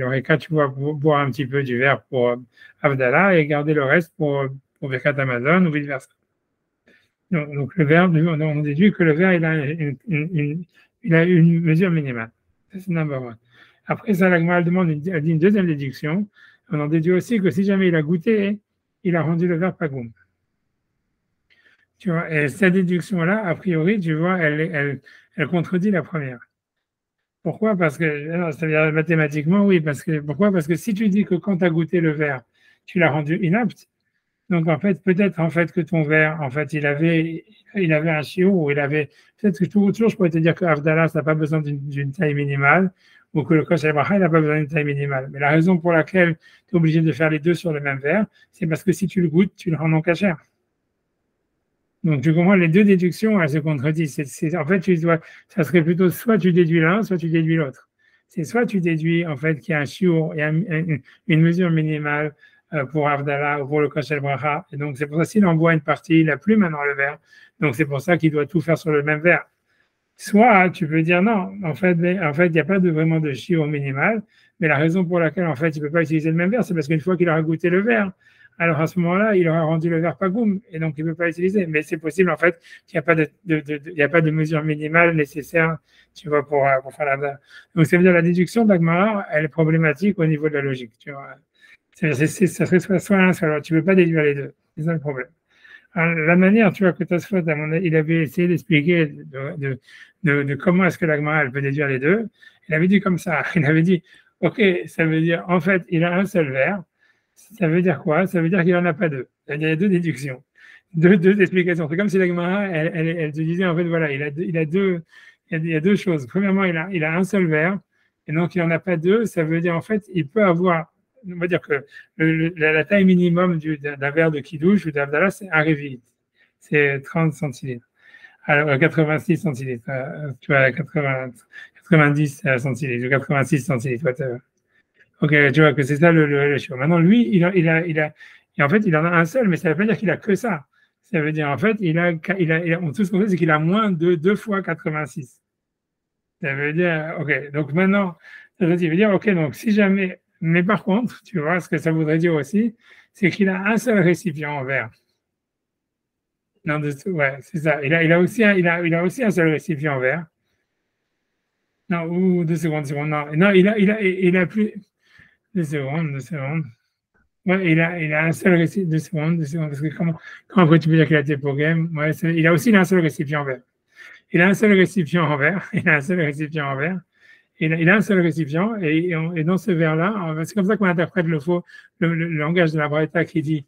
aurait qu'à, tu vois, boire un petit peu du verre pour Abdallah et garder le reste pour Birkat Amazon ou vice-versa. Donc, le verre, on déduit que le verre, il a une mesure minimale. C'est number one. Après ça, l'Agma demande dit une deuxième déduction. On en déduit aussi que si jamais il a goûté, il a rendu le verre pagoum. Tu vois, et cette déduction-là, a priori, tu vois, elle contredit la première. Pourquoi? Parce que, c'est-à-dire mathématiquement, oui. Pourquoi? Parce que si tu dis que quand tu as goûté le verre, tu l'as rendu inapte, donc en fait, peut-être en fait que ton verre, en fait, il avait un chiot, ou peut-être que toujours, je pourrais te dire que Avdallah, ça n'a pas besoin d'une taille minimale, ou que le Kosh al-Bracha, il n'a pas besoin d'une taille minimale. Mais la raison pour laquelle tu es obligé de faire les deux sur le même verre, c'est parce que si tu le goûtes, tu le rends non cachère. Donc tu comprends, les deux déductions, elles se contredisent. En fait, ça serait plutôt soit tu déduis l'un, soit tu déduis l'autre. C'est soit tu déduis en fait qu'il y a un shiur, il y a une mesure minimale pour Avdallah ou pour le Kosh al-Bracha. Et donc c'est pour ça s'il en boit une partie, il n'a plus maintenant le verre. Donc c'est pour ça qu'il doit tout faire sur le même verre. Soit tu peux dire non, en fait, il n'y a pas vraiment de shiur minimal, mais la raison pour laquelle en fait il ne peut pas utiliser le même verre, c'est parce qu'une fois qu'il aura goûté le verre, alors à ce moment-là, il aura rendu le verre pagoum et donc il ne peut pas l'utiliser. Mais c'est possible en fait qu'il n'y a pas de mesure minimale nécessaire, tu vois, pour faire la verre. Donc ça veut dire la déduction d'Agmara, elle est problématique au niveau de la logique, tu vois. Ça serait soit l'un, soit l'autre. Tu ne peux pas déduire les deux. C'est ça le problème. Alors, la manière, tu vois, que Tosfot, il avait essayé d'expliquer de comment est-ce que l'Agmara, elle peut déduire les deux. Il avait dit comme ça. Il avait dit, OK, ça veut dire, en fait, il a un seul verre. Ça veut dire quoi? Ça veut dire qu'il n'en a pas deux. Il y a deux déductions, deux explications. C'est comme si la Gemara, elle te disait, en fait, voilà, il y a deux choses. Premièrement, il a un seul verre, et donc il n'en a pas deux. Ça veut dire, en fait, il peut avoir, on va dire que la taille minimum d'un verre de Kiddush ou d'Abdallah, c'est un révit. c'est 30 centilitres. Alors, 86 centilitres, tu vois, 90 centilitres, ou 86 centilitres, whatever. Ok, tu vois que c'est ça le chiot. Maintenant, lui, et en fait, il en a un seul, mais ça ne veut pas dire qu'il a que ça. Ça veut dire, en fait, tout ce qu'on sait, c'est qu'il a moins de 2 fois 86. Ça veut dire, ok, donc maintenant, ça veut dire, ok, donc si jamais, mais par contre, tu vois, ce que ça voudrait dire aussi, c'est qu'il a un seul récipient en verre. Non, ouais, c'est ça. Il a aussi un seul récipient en verre. Non, ou 2 secondes. Non, il a plus. 2 secondes. Ouais, il a un seul récipient. 2 secondes, parce que comment après tu peux dire qu'il a été pour game? Ouais, il a un seul récipient en verre. Il a un seul récipient en verre. Il a un seul récipient en verre. Il a un seul récipient. Et dans ce verre-là, c'est comme ça qu'on interprète le langage de la Braïta qui dit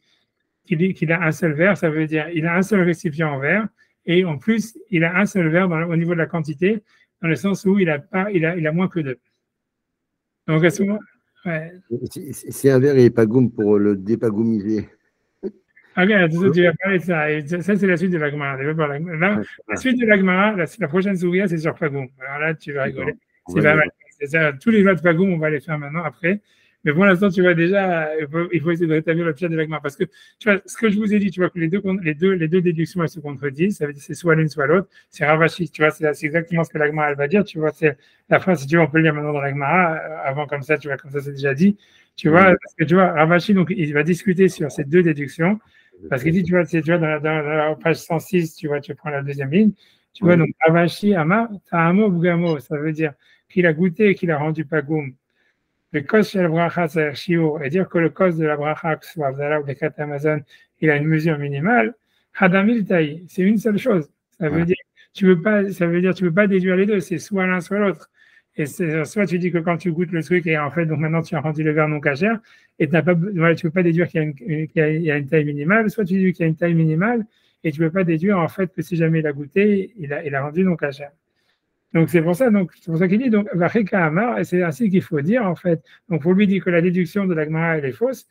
qu'il a un seul verre. Ça veut dire il a un seul récipient en verre. Et en plus, il a un seul verre au niveau de la quantité, dans le sens où il a moins que 2. Donc à ce moment, ouais. Si un verre n'est pas goum pour le dépagoumiser. Ok, tu vas parler de ça. Et ça, c'est la suite de la Gemara. La suite de la Gemara, la prochaine souria, c'est sur Pagoum. Alors là, tu vas rigoler. C'est pas mal. Tous les lois de Pagoum, on va les faire maintenant après. Mais pour l'instant, tu vois déjà, il faut essayer de rétablir le pied de la Gemara. Parce que, tu vois, ce que je vous ai dit, tu vois que les deux déductions, elles se contredisent. Ça veut dire que c'est soit l'une, soit l'autre. C'est Ravashi. Tu vois, c'est exactement ce que la Gemara, elle va dire. Tu vois, c'est la phrase, si tu veux, on peut le lire maintenant dans la Gemara. Avant, comme ça, tu vois, comme ça, c'est déjà dit. Tu vois, parce que tu vois, Ravashi, donc, il va discuter sur ces deux déductions. Parce qu'il dit, tu vois, dans la page 106, tu vois, tu prends la deuxième ligne. Tu vois, donc, Ravashi, Amar, Ta'amo, Bugamo. Ça veut dire qu'il a goûté et qu'il a rendu Pagoum. Le cause chez la bracha, c'est Shio, et dire que le cause de la bracha, que ce soit Avdala ou Birkat Hamazon, il a une mesure minimale, Hadamil Taï, c'est une seule chose. Ça veut dire, tu peux pas déduire les deux, c'est soit l'un, soit l'autre. Et soit tu dis que quand tu goûtes le truc, et en fait, donc maintenant tu as rendu le verre non cachère, et tu peux pas déduire qu'il y a une taille minimale, soit tu dis qu'il y a une taille minimale, et tu peux pas déduire en fait que si jamais il a goûté, il a rendu non cachère. Donc c'est pour ça qu'il dit donc Vachika Amar, et c'est ainsi qu'il faut dire en fait. Donc pour lui dire que la déduction de la Gemara elle est fausse,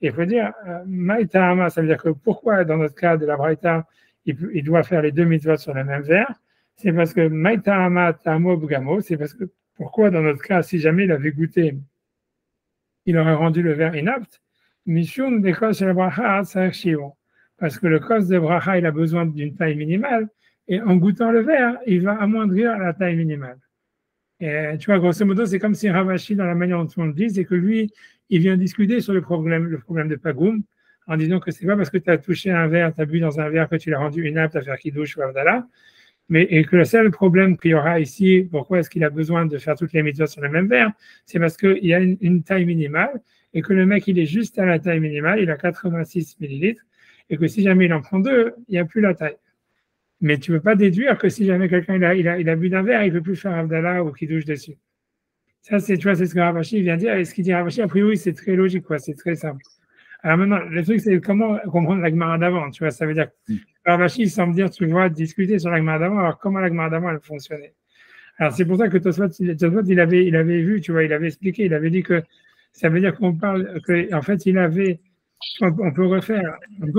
et il faut dire Maïta Amar, ça veut dire que pourquoi dans notre cas de la Braïta il doit faire les deux mitzvot sur le même verre, c'est parce que Maïta Amar Tamo Bugamo, c'est parce que pourquoi dans notre cas si jamais il avait goûté, il aurait rendu le verre inapte, Mishum Dekos chez la Bracha parce que le cos de Bracha il a besoin d'une taille minimale. Et en goûtant le verre, il va amoindrir la taille minimale. Et tu vois, grosso modo, c'est comme si Ravashi, dans la manière dont on le dit, c'est que lui, il vient discuter sur le problème de Pagoum, en disant que c'est pas parce que tu as touché un verre, tu as bu dans un verre que tu l'as rendu inapte à faire Kiddush ou Avdala, et que le seul problème qu'il y aura ici, pourquoi est-ce qu'il a besoin de faire toutes les mitzvot sur le même verre, c'est parce qu'il y a une taille minimale, et que le mec, il est juste à la taille minimale, il a 86 millilitres, et que si jamais il en prend 2, il n'y a plus la taille. Mais tu ne peux pas déduire que si jamais quelqu'un il a bu d'un verre, il ne peut plus faire Avdala ou qu'il douche dessus. Ça, c'est ce que Ravashi vient dire. Et ce qu'il dit Ravashi, a priori, c'est très logique, quoi. C'est très simple. Alors maintenant, le truc, c'est comment comprendre la Gemara d'avant. Tu vois, ça veut dire que Ravashi semble dire, tu vois, discuter sur la Gemara d'avant. Alors comment la Gemara d'avant, elle fonctionnait? Alors c'est pour ça que Tosfot, il avait vu, tu vois, il avait expliqué, il avait dit que ça veut dire qu'on parle, qu'en fait, on peut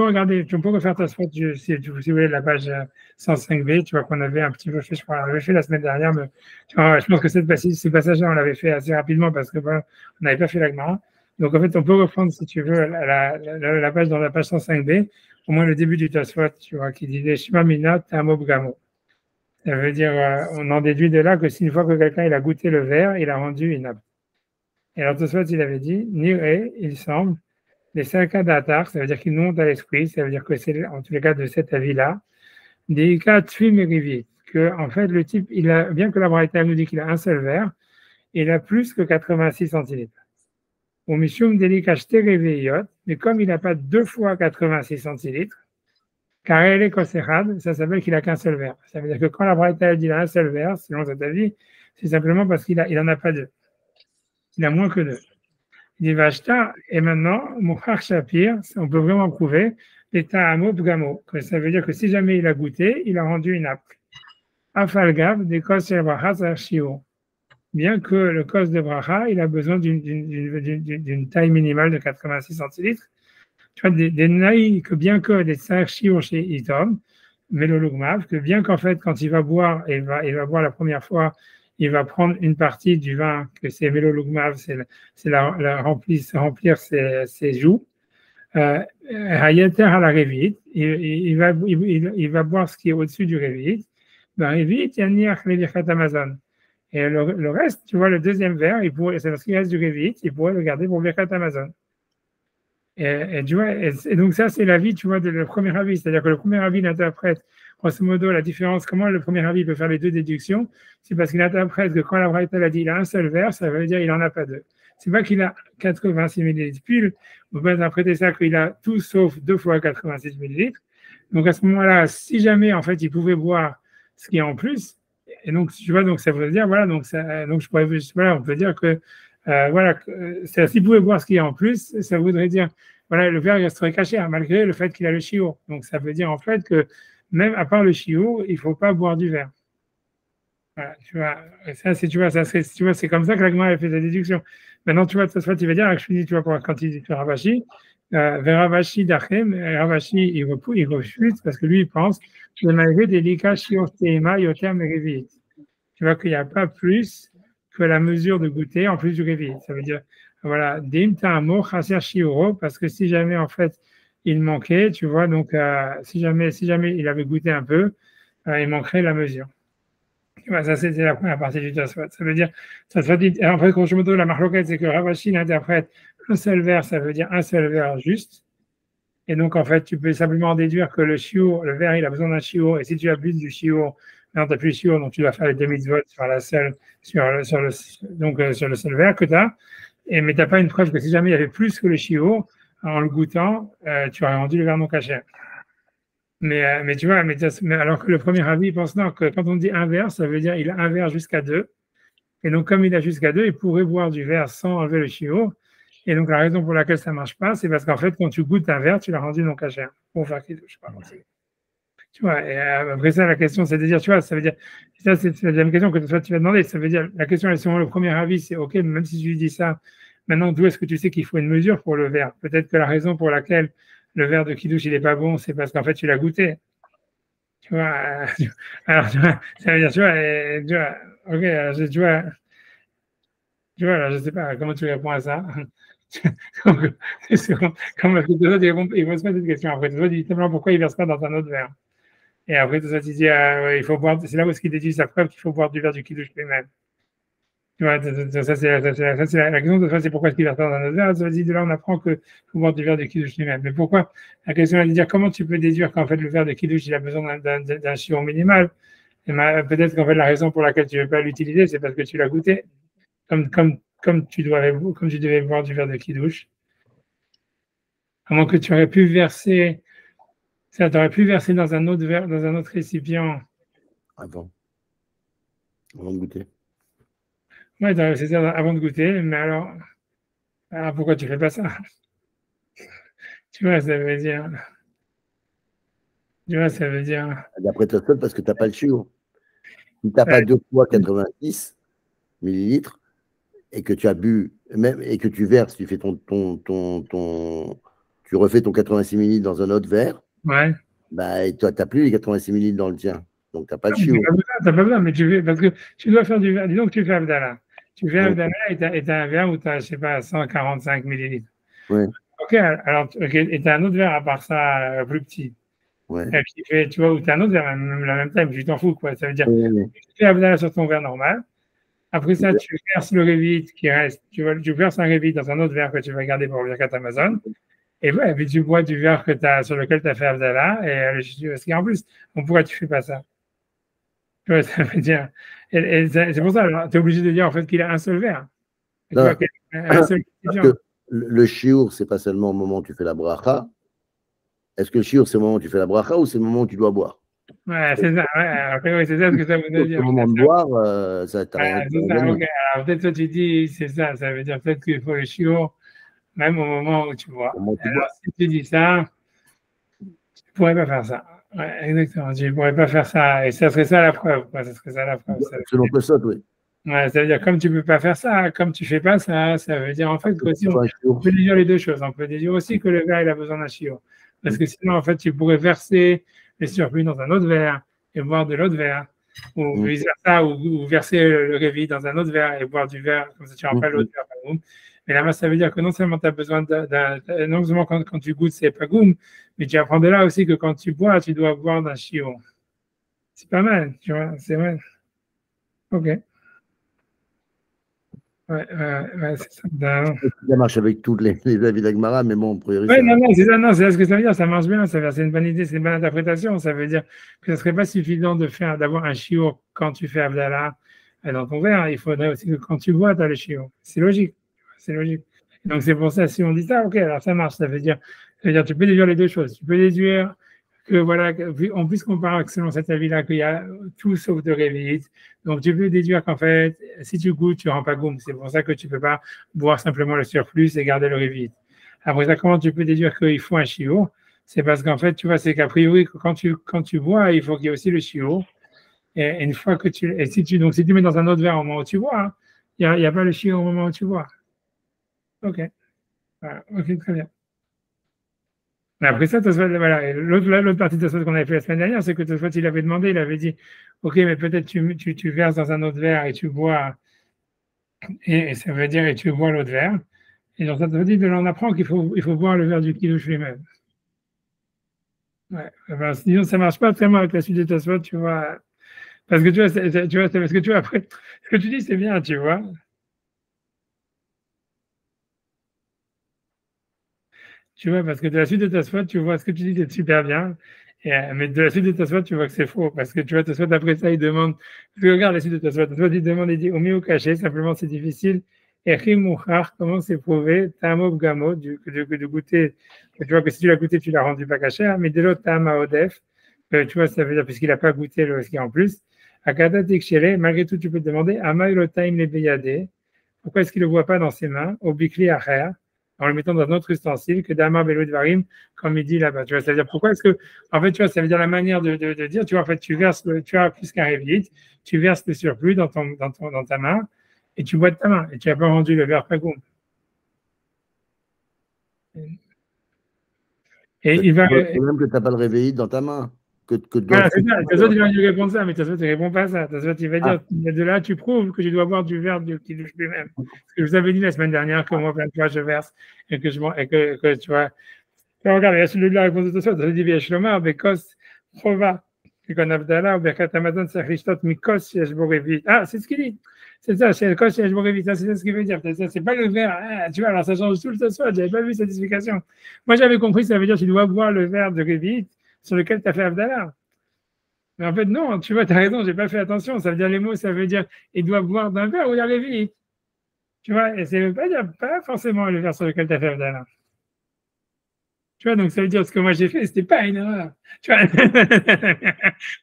regarder, on peut refaire Tosfot si vous voulez la page 105b, tu vois qu'on avait un petit peu fait, je crois, on l'avait fait la semaine dernière, mais tu vois, je pense que ce passage-là, on l'avait fait assez rapidement parce que on n'avait pas fait la Gemara. Donc en fait, on peut reprendre, si tu veux, la page dans la page 105b, au moins le début du Tosfot, tu vois, qui disait Shema Mina Tamo Bgamo. Ça veut dire, on en déduit de là que si une fois que quelqu'un il a goûté le verre, il a rendu inapte. Et alors Tosfot, il avait dit Niré, il semble, les 5 cas d'Atar, ça veut dire qu'ils nous montent à l'esprit, ça veut dire que c'est en tous les cas de cet avis-là, des cas Tfim et Rivier, que en fait le type, bien que la Braïta nous dit qu'il a un seul verre, il a plus que 86 centilitres. Au Mishum Delikash Tereveyot, mais comme il n'a pas 2 fois 86 centilitres, car elle est Koserad, ça s'appelle qu'il n'a qu'un seul verre. Ça veut dire que quand la Braïta dit qu'il a un seul verre, selon cet avis, c'est simplement parce qu'il n'en a pas 2. Il a moins que 2. Il dit Vashta, et maintenant, Mouchar Shapir, on peut vraiment prouver, l'état Amo Bgamo, que ça veut dire que si jamais il a goûté, il a rendu inapte. Afalgav, des causes de Bracha Shio. Bien que le cause de Bracha, il a besoin d'une taille minimale de 86 centilitres. Tu vois, des naïs, que bien que des Shio chez Itom, Melolugmav, que bien qu'en fait, quand il va boire, il va boire la première fois, il va prendre une partie du vin, que c'est Melolugmav, remplir ses joues. Hayeter à la révite, il va boire ce qui est au-dessus du révite. Ben, révite, Yanniach Levirkat Amazon. Et le reste, tu vois, le deuxième verre, c'est parce qu'il reste du révite, il pourrait le garder pour Birkat Amazon. Tu vois, et donc ça, c'est l'avis, tu vois, de le premier avis. C'est-à-dire que le premier avis l'interprète, grosso modo, la différence, comment le premier avis peut faire les deux déductions, c'est parce qu'il interprète que quand la Braïta a dit il a un seul verre, ça veut dire il n'en a pas deux. C'est pas qu'il a 86 millilitres pile, on peut interpréter ça qu'il a tout sauf 2 fois 86 millilitres. Donc à ce moment-là, si jamais, en fait, il pouvait boire ce qui est en plus, et donc, tu vois, donc ça veut dire, voilà, donc je pourrais, voilà, on peut dire que, voilà, s'il pouvait boire ce qui est en plus, ça voudrait dire, voilà, le verre resterait caché, hein, malgré le fait qu'il a le chiot. Donc, ça veut dire en fait que même à part le chiot, il ne faut pas boire du verre. Voilà, tu vois, ça, c'est, tu vois, c'est comme ça que l'agma a fait sa déduction. Maintenant, tu vois, tu vas dire, tu vois, quand il dit Ravashi, vers Ravashi d'Achem, Ravashi, il refuse parce que lui, il pense que malgré des lika shior teima yoter merevit. Tu vois qu'il n'y a pas plus que la mesure de goûter en plus du réveil. Ça veut dire, voilà, dim ta'amo chaser shioro, parce que si jamais, en fait, il manquait, tu vois, donc, si jamais il avait goûté un peu, il manquerait la mesure. Tu vois, ça, c'était la première partie du Tosfot. Ça veut dire, ça se dit, en fait, grosso modo, la marloquette, c'est que Ravashi interprète un seul verre, ça veut dire un seul verre juste. Et donc, en fait, tu peux simplement déduire que le shiur, le verre, il a besoin d'un shiur, et si tu abuses du shiur, non, tu n'as plus le shiur, donc tu dois faire les demi-votes sur le seul verre que tu as. Mais tu n'as pas une preuve que si jamais il y avait plus que le shiur, en le goûtant, tu aurais rendu le verre non caché. Mais tu vois, alors que le premier avis, il pense non, que quand on dit un verre, ça veut dire il a un verre jusqu'à 2. Et donc, comme il a jusqu'à 2, il pourrait boire du verre sans enlever le shiur. Et donc, la raison pour laquelle ça ne marche pas, c'est parce qu'en fait, quand tu goûtes un verre, tu l'as rendu non caché pour faire qu'il touche pas. Tu vois, et après ça, la question, c'est de dire, tu vois, ça veut dire, ça, c'est la deuxième question que toi, tu vas demander. Ça veut dire, la question, si on le premier avis, c'est OK, même si je lui dis ça, maintenant, d'où est-ce que tu sais qu'il faut une mesure pour le verre? Peut-être que la raison pour laquelle le verre de Kiddush, il n'est pas bon, c'est parce qu'en fait, tu l'as goûté. Tu vois, alors, tu vois, ça veut dire, tu vois, OK, alors, tu vois, alors, je ne sais pas comment tu réponds à ça. Comment est-ce que les autres, ils vont se mettre cette question après. Les autres disent simplement pourquoi ils ne versent pas dans un autre verre. Et après, tout ça, tu dis, ouais, il faut boire, c'est là où est-ce qu'il déduit sa preuve qu'il faut boire du verre du Kiddush lui-même. Tu vois, ça, c'est la question de ça, c'est pourquoi est-ce qu'il verse pas dans un autre verre. Ça veut dire, de là, on apprend qu'il faut boire du verre de Kiddush lui-même. Mais pourquoi? La question est de dire, comment tu peux déduire qu'en fait, le verre de Kiddush, il a besoin d'un chiot minimal? Peut-être qu'en fait, la raison pour laquelle tu ne veux pas l'utiliser, c'est parce que tu l'as goûté. Comme tu devais boire du verre de Kiddush. À moins que tu aurais pu verser, ça t'aurait pu verser dans un autre verre, dans un autre récipient. Avant de goûter. Oui, c'est ça, avant de goûter, mais alors pourquoi tu ne fais pas ça? Tu vois, ça veut dire. Tu vois, ça veut dire. D'après toi seul, parce que tu n'as pas le chiot. Si tu n'as pas 2 fois 86 millilitres et que tu as bu, même, et que tu verses, tu fais tu refais ton 86 millilitres dans un autre verre, Ouais. bah, toi, tu n'as plus les 86 millilitres dans le tien. Donc, tu n'as pas le Tu chiot. n'as pas besoin, mais parce que tu dois faire du verre. Dis donc, tu fais Abdallah. Tu fais Abdallah et tu as un verre où tu as, je ne sais pas, 145 millilitres. Ouais. OK, alors, et tu as un autre verre à part ça, plus petit. Ouais. Qui fait, tu vois, ou tu as un autre verre, même la même taille, mais tu t'en fous, quoi. Ça veut dire, tu fais Abdallah sur ton verre normal. Après ça, tu verses le révit qui reste. Tu verses un révit dans un autre verre que tu vas garder pour Birkat Amazon. Et puis tu bois du verre sur lequel tu as fait Abdallah. Et en plus, pourquoi tu ne fais pas ça? Tu vois, ça veut dire. Et c'est pour ça, tu es obligé de dire en fait qu'il a un seul verre. Non, un seul le shiur, c'est pas seulement au moment où tu fais la bracha. Est-ce que le shiur, c'est le moment où tu fais la bracha ou c'est le moment où tu dois boire? Ouais, c'est ça. Ouais, après, c'est ça ce que ça veut dire. Au moment de boire, ça t'a rien. C'est ça, okay. Alors peut-être toi tu dis, c'est ça. Ça veut dire peut-être qu'il faut le shiur même au moment où tu bois. Alors si tu dis ça, tu ne pourrais pas faire ça. Ouais, exactement. Tu ne pourrais pas faire ça. Et ça serait ça la preuve. Quoi. Ça serait ça la preuve. Selon le ça, oui. Ouais, ça veut dire comme tu ne peux pas faire ça, comme tu ne fais pas ça, ça veut dire en fait qu'aussi on peut déduire les deux choses. On peut déduire aussi que le verre il a besoin d'un shiur. Parce que sinon, en fait, tu pourrais verser le surplus dans un autre verre et boire de l'autre verre, ou vice versa, ou verser le réveil dans un autre verre et boire du verre, comme ça tu n'auras pas l'autre verre pagoum. Mais là-bas, ça veut dire que non seulement tu as besoin non seulement quand tu goûtes, c'est pagoum, mais tu apprends de là aussi que quand tu bois, tu dois boire d'un shiur. C'est pas mal, tu vois, c'est vrai. Ok. Ouais, c'est ça. Ça marche avec tous les avis d'Agmara, mais bon, a priori. Oui, non, c'est ça, non, c'est ce que ça veut dire, ça marche bien, c'est une bonne idée, c'est une bonne interprétation. Ça veut dire que ce ne serait pas suffisant d'avoir un shiur quand tu fais Abdallah dans ton verre. Il faudrait aussi que quand tu bois, tu as le shiur. C'est logique. C'est logique. Donc c'est pour ça, si on dit ça, ok, alors ça marche. Ça veut dire tu peux déduire les deux choses. Tu peux déduire que voilà, en plus qu'on parle selon cet avis-là, qu'il y a tout sauf de réveillite. Donc tu peux déduire qu'en fait, si tu goûtes, tu ne rends pas goût. C'est pour ça que tu ne peux pas boire simplement le surplus et garder le réveillite. Après ça, comment tu peux déduire qu'il faut un shiur? C'est parce qu'en fait, tu vois, c'est qu'a priori, quand tu bois, il faut qu'il y ait aussi le shiur. Et une fois que si tu mets dans un autre verre au moment où tu bois, il n'y a pas le shiur au moment où tu bois. Ok. Voilà. Ok, très bien. Mais après ça, voilà. L'autre partie de Tosfot qu'on avait fait la semaine dernière, c'est que Tosfot, il avait demandé, il avait dit, ok, mais peut-être tu verses dans un autre verre et tu bois, et ça veut dire, et tu bois l'autre verre. Et dans Tosfot, il en apprend qu'il faut boire le verre du kiddush lui-même. Ouais. Ben, sinon, ça ne marche pas vraiment avec la suite de Tosfot, tu vois. Parce que tu vois, parce que tu vois, après, ce que tu dis, c'est bien, tu vois. Tu vois, parce que de la suite de Tosfot, tu vois ce que tu dis, c'est super bien. Mais de la suite de Tosfot, tu vois que c'est faux. Parce que tu vois, Tosfot, après ça, il demande. Parce que regarde la suite de Tosfot. Tosfot, il demande, il dit, au mieux caché, simplement, c'est difficile. Et Rimouchar, comment c'est prouvé? Tamov Gamo, de goûter. Tu vois que si tu l'as goûté, tu l'as rendu pas caché. Hein, mais de l'autre, Tama Odef. Tu vois, ça veut dire, puisqu'il n'a pas goûté le ski en plus. Akata Tekshele, malgré tout, tu peux te demander, Amaïlo Time le Beyade. Pourquoi est-ce qu'il ne le voit pas dans ses mains? Au Bikli Acher, en le mettant dans un autre ustensile que Dama Beludvarim, comme il dit là-bas. Tu vois, ça veut dire pourquoi est-ce que, en fait, tu vois, ça veut dire la manière de dire, tu vois, en fait, tu as plus qu'un révite, tu verses le surplus dans ta main et tu bois de ta main et tu n'as pas rendu le verre pagoum. Et il va. Même que tu n'as pas le réveillite dans ta main. Voilà, c'est ça. Tasot, il va lui répondre ça, mais Tasot, il ne répond pas à ça. Tasot, il va dire, de là, tu prouves que je dois boire du verre qui douche lui-même. Parce que je vous avais dit la semaine dernière que moi, plein de fois, je verse et que tu vois. Regarde, il y a la réponse de Tasot. Tasot dit, Vieshlomar, Bekos, Prova. Et qu'on Abdallah, ou Berkat Amazon, Sachrishtot, Mikos, Yeshborevit. Ah, c'est ce qu'il dit. C'est ça, c'est Kos, Yeshborevit. Ça, c'est ça ce qu'il veut dire. C'est pas le verre. Ah, tu vois, alors ça change tout le Tasot. J'avais pas vu cette explication. Moi, j'avais compris, ça veut dire que tu dois boire le verre de Revit sur lequel tu as fait Abdallah. Mais en fait, non, tu vois, tu as raison, j'ai pas fait attention. Ça veut dire les mots, ça veut dire il doit boire d'un verre ou il arrive vite. Tu vois, et c'est pas forcément le verre sur lequel tu as fait Abdallah. Tu vois, donc ça veut dire ce que moi j'ai fait, c'était pas une erreur. Tu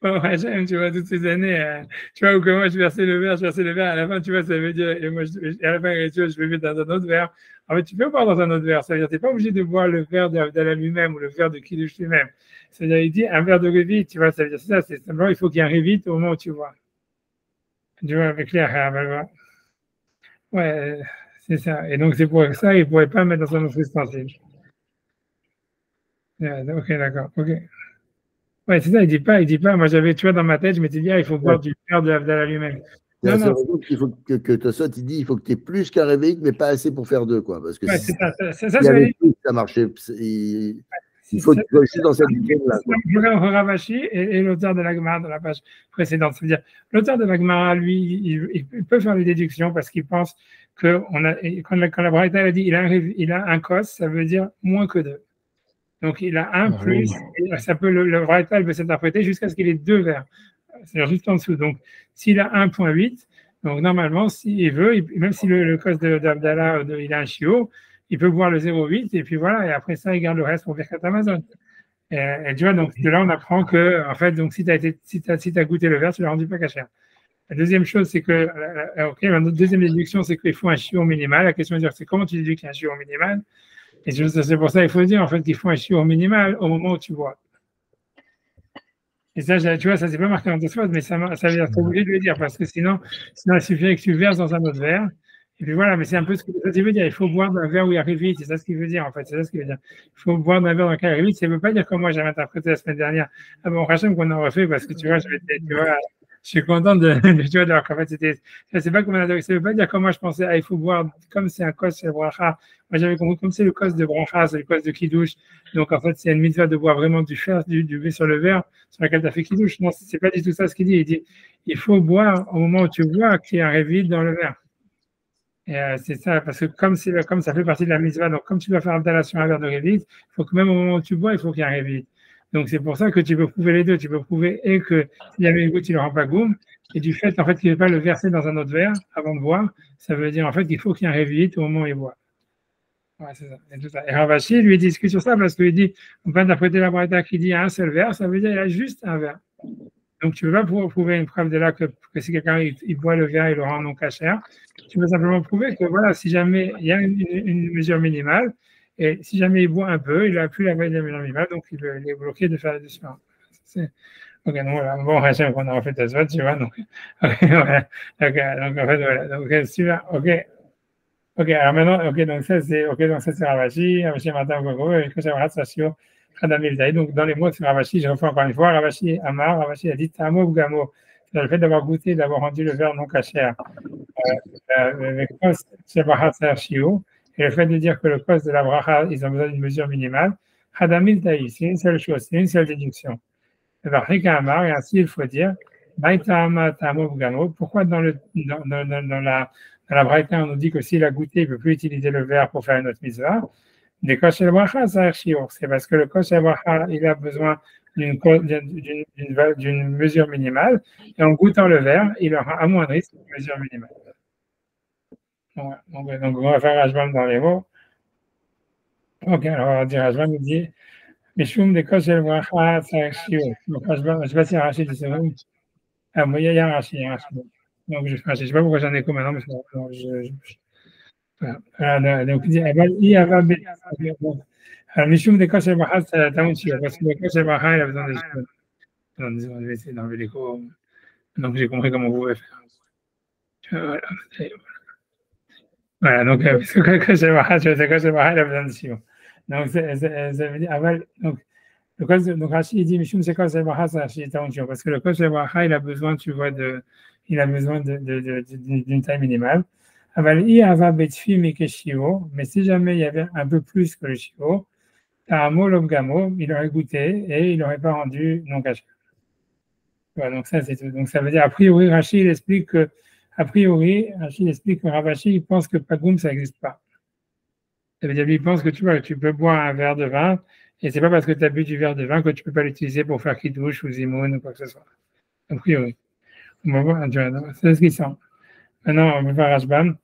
vois, j'aime, tu vois, toutes ces années, tu vois, où comment je versais le verre, à la fin, tu vois, ça veut dire, et moi, à la fin, tu vois, je le mets dans un autre verre. En fait, tu peux boire dans un autre verre, ça veut dire, tu n'es pas obligé de boire le verre d'Abdallah lui-même ou le verre de Kiddush lui-même. C'est-à-dire, il dit un verre de révite, tu vois, ça veut dire, c'est ça, c'est simplement, il faut qu'il y ait un révite au moment où tu vois. Tu vois, avec les ouais, c'est ça. Et donc, c'est pour ça, il ne pourrait pas mettre dans un autre ustensile. Ok, d'accord, ok. Ouais, c'est ça, il dit pas, moi j'avais, tu vois, dans ma tête, je m'étais dit, il faut boire du verre de Abdallah lui-même. C'est la seule raison qu'il faut que Tosfot, il dit, il faut que tu aies plus qu'un réveillite, mais pas assez pour faire deux, quoi. Parce que ouais, si ça marchait. Il faut que tu sois juste dans cette zone-là. Je regarde Ravashi et l'auteur de la Gemara dans la page précédente. C'est-à-dire, l'auteur de la Gemara, lui, il peut faire des déductions parce qu'il pense que quand la Braïta a dit il a un cos, ça veut dire moins que deux. Donc, il a un plus, et ça peut, le Braïta, il peut s'interpréter jusqu'à ce qu'il ait deux verres. C'est-à-dire juste en dessous. Donc, s'il a 1,8, donc normalement, s'il veut, même si le cos d'Abdallah, il a un chiot, il peut boire le 0,8 et puis voilà, et après ça, il garde le reste pour Birkat Amazon. Et tu vois, donc de là, on apprend que, en fait, donc si tu as goûté le verre, tu l'as rendu pas cachère. La deuxième chose, c'est que, la deuxième déduction, c'est qu'il faut un chiot minimal. La question est de dire, c'est comment tu déduis qu'il y a un chiot minimal? Et c'est pour ça qu'il faut dire, en fait, qu'il faut un chiot minimal au moment où tu bois. Et ça, tu vois, ça c'est pas marqué dans tes choses, mais ça veut dire, t'es obligé de le dire, parce que sinon, il suffirait que tu verses dans un autre verre, Et puis voilà, mais c'est un peu ce que ça veut dire. Il faut boire d'un verre où il arrive vite. C'est ça ce qu'il veut dire, en fait. C'est ça ce qu'il veut dire. Il faut boire d'un verre dans lequel il arrive vite. Ça ne veut pas dire comme moi j'avais interprété la semaine dernière. Ah bon, Rachem qu'on a refait parce que tu vois, je suis content tu vois, d'avoir qu'en fait, c'est pas comme ça ne veut pas dire comme moi je pensais, il faut boire, comme c'est un cos, c'est le bracha. Moi, j'avais compris, comme c'est le cos de bracha, c'est le cos de kiddush. Donc, en fait, c'est une mitzvah de boire vraiment du fer, du lait sur le verre sur lequel tu as fait kiddush. Non, c'est pas du tout ça ce qu'il dit. Il dit, il faut boire au moment où tu bois qu'il arrive vite dans le verre. Et c'est ça, parce que comme ça fait partie de la mitzvah, donc comme tu dois faire Abdallah sur un verre de révite, il faut que même au moment où tu bois, il faut qu'il arrive vite. Donc c'est pour ça que tu peux prouver les deux. Tu peux prouver et que s'il y avait une goutte, il ne rend pas goum, et du fait en fait qu'il ne veut pas le verser dans un autre verre avant de boire, ça veut dire en fait qu'il faut qu'il arrive vite au moment où il boit. Ouais, c'est ça. Et, tout ça. Et Ravashi lui discute sur ça parce qu'il dit, on peut interpréter la braïta qui dit un seul verre, ça veut dire qu'il a juste un verre. Donc, tu ne veux pas pouvoir prouver une preuve de là que si quelqu'un il boit le verre, il le rend non cachère. Tu veux simplement prouver que voilà, si jamais il y a une mesure minimale, et si jamais il boit un peu, il n'a plus la mesure minimale, donc il est bloqué de faire la différence. Ok, donc voilà, bon, Rachel, on a refait ta soit, tu vois, donc, okay, voilà. Donc, en fait, voilà, donc, super, ok. Ok, alors maintenant, ok, donc ça c'est Ravashi, Ravashi Matam Gogo, et que ça va sur Khadamil Daï. Donc dans les mots de Ravashi, je refais encore une fois, Ravashi Amar, Ravashi a dit Tamo ou Gamo. C'est le fait d'avoir goûté, d'avoir rendu le verre non cachère. Le cos Shebahat Shio, et le fait de dire que le cos de la bracha, ils ont besoin d'une mesure minimale. Khadamil Daï, c'est une seule chose, c'est une seule déduction. Alors, Rika Amar, et ainsi il faut dire, Maïtama Tamo ou Gamo. Pourquoi dans la braïta, on nous dit que s'il a goûté, il ne peut plus utiliser le verre pour faire une autre mitzvah. Des kosh el bracha, c'est parce que le kosh el bracha, il a besoin d'une mesure minimale, et en goûtant le verre, il aura amoindri cette mesure minimale. Donc, on va faire Rajbam dans les mots. Ok, alors on va dire Rajbam, il dit Mishum de kosh el bracha, donc Rajbam, je ne sais pas si Rachid dit c'est vrai. Ah, moi, il y a Rachid. Donc, je ne sais pas pourquoi j'en ai comme maintenant, mais voilà. Donc, il dit, Mishum de Kosh Baha, c'est la taouture, parce que le Kosh Baha, il a besoin de choses. Je vais essayer d'enlever l'écho. Donc, j'ai compris comment vous pouvez faire. Voilà, donc, parce que le Kosh Baha, il a besoin de choses. Donc, ça veut dire, donc, Rachid, il dit, Mishum de Kosh Baha, c'est la taouture, parce que le Kosh Baha, il a besoin, tu vois, il a besoin d'une taille minimale. Mais si jamais il y avait un peu plus que le chiot, il aurait goûté et il n'aurait pas rendu non caché. Voilà, donc ça, c'est tout. Donc ça veut dire, a priori, Rachid explique que Ravashi, il pense que Pagoum, ça n'existe pas. Ça veut dire, lui, il pense que tu peux boire un verre de vin et c'est pas parce que tu as bu du verre de vin que tu peux pas l'utiliser pour faire kiddush ou zimoun ou quoi que ce soit. A priori. On va voir, c'est ce qu'il sent. Maintenant, on va voir Rashbam.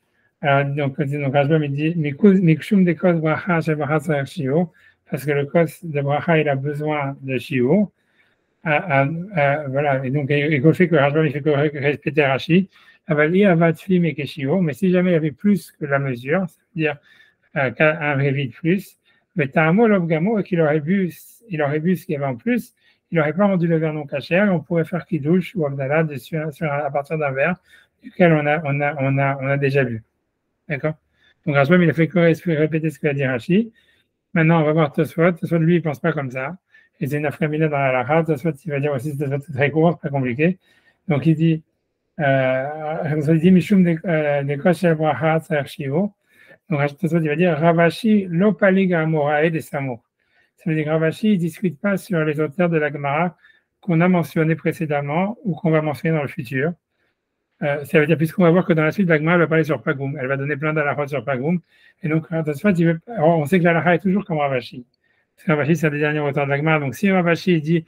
Donc Rashbam, il dit Mikshum de kos bracha shebacha shio, parce que le kos de bracha, il a besoin de shio. Voilà, et donc il fait que Rashbam, il fait que répéter Rashi. Mais si jamais il y avait plus que la mesure, c'est-à-dire un révit de plus, mais Ta'amo l'obgamo, et qu'il aurait bu ce qu'il y avait en plus, il n'aurait pas rendu le verre non cachère, et on pourrait faire kiddush ou abdallah à partir d'un verre duquel on a déjà vu. D'accord? Donc Rashbam, il a fait que répéter ce qu'a dit Rashi. Maintenant, on va voir Tosfot. Tosfot, lui, il ne pense pas comme ça. Et c'est une afkamina dans la lacha. Tosfot, il va dire aussi, c'est très court, très compliqué. Donc il dit, Mishum de Koshel Bracha Tsarchivo. Donc Tosfot, il va dire, Ravashi, Lopalig Amorae de Samour. Ça veut dire que Ravashi, il ne discute pas sur les auteurs de la Gemara qu'on a mentionné précédemment ou qu'on va mentionner dans le futur. Ça veut dire, puisqu'on va voir que dans la suite, la Gemara va parler sur Pagoum. Elle va donner plein d'alachot sur Pagoum. Et donc, on sait que l'alacha est toujours comme Ravashi. Parce que Ravashi, c'est le dernier auteur de la Gemara. Donc, si Ravashi dit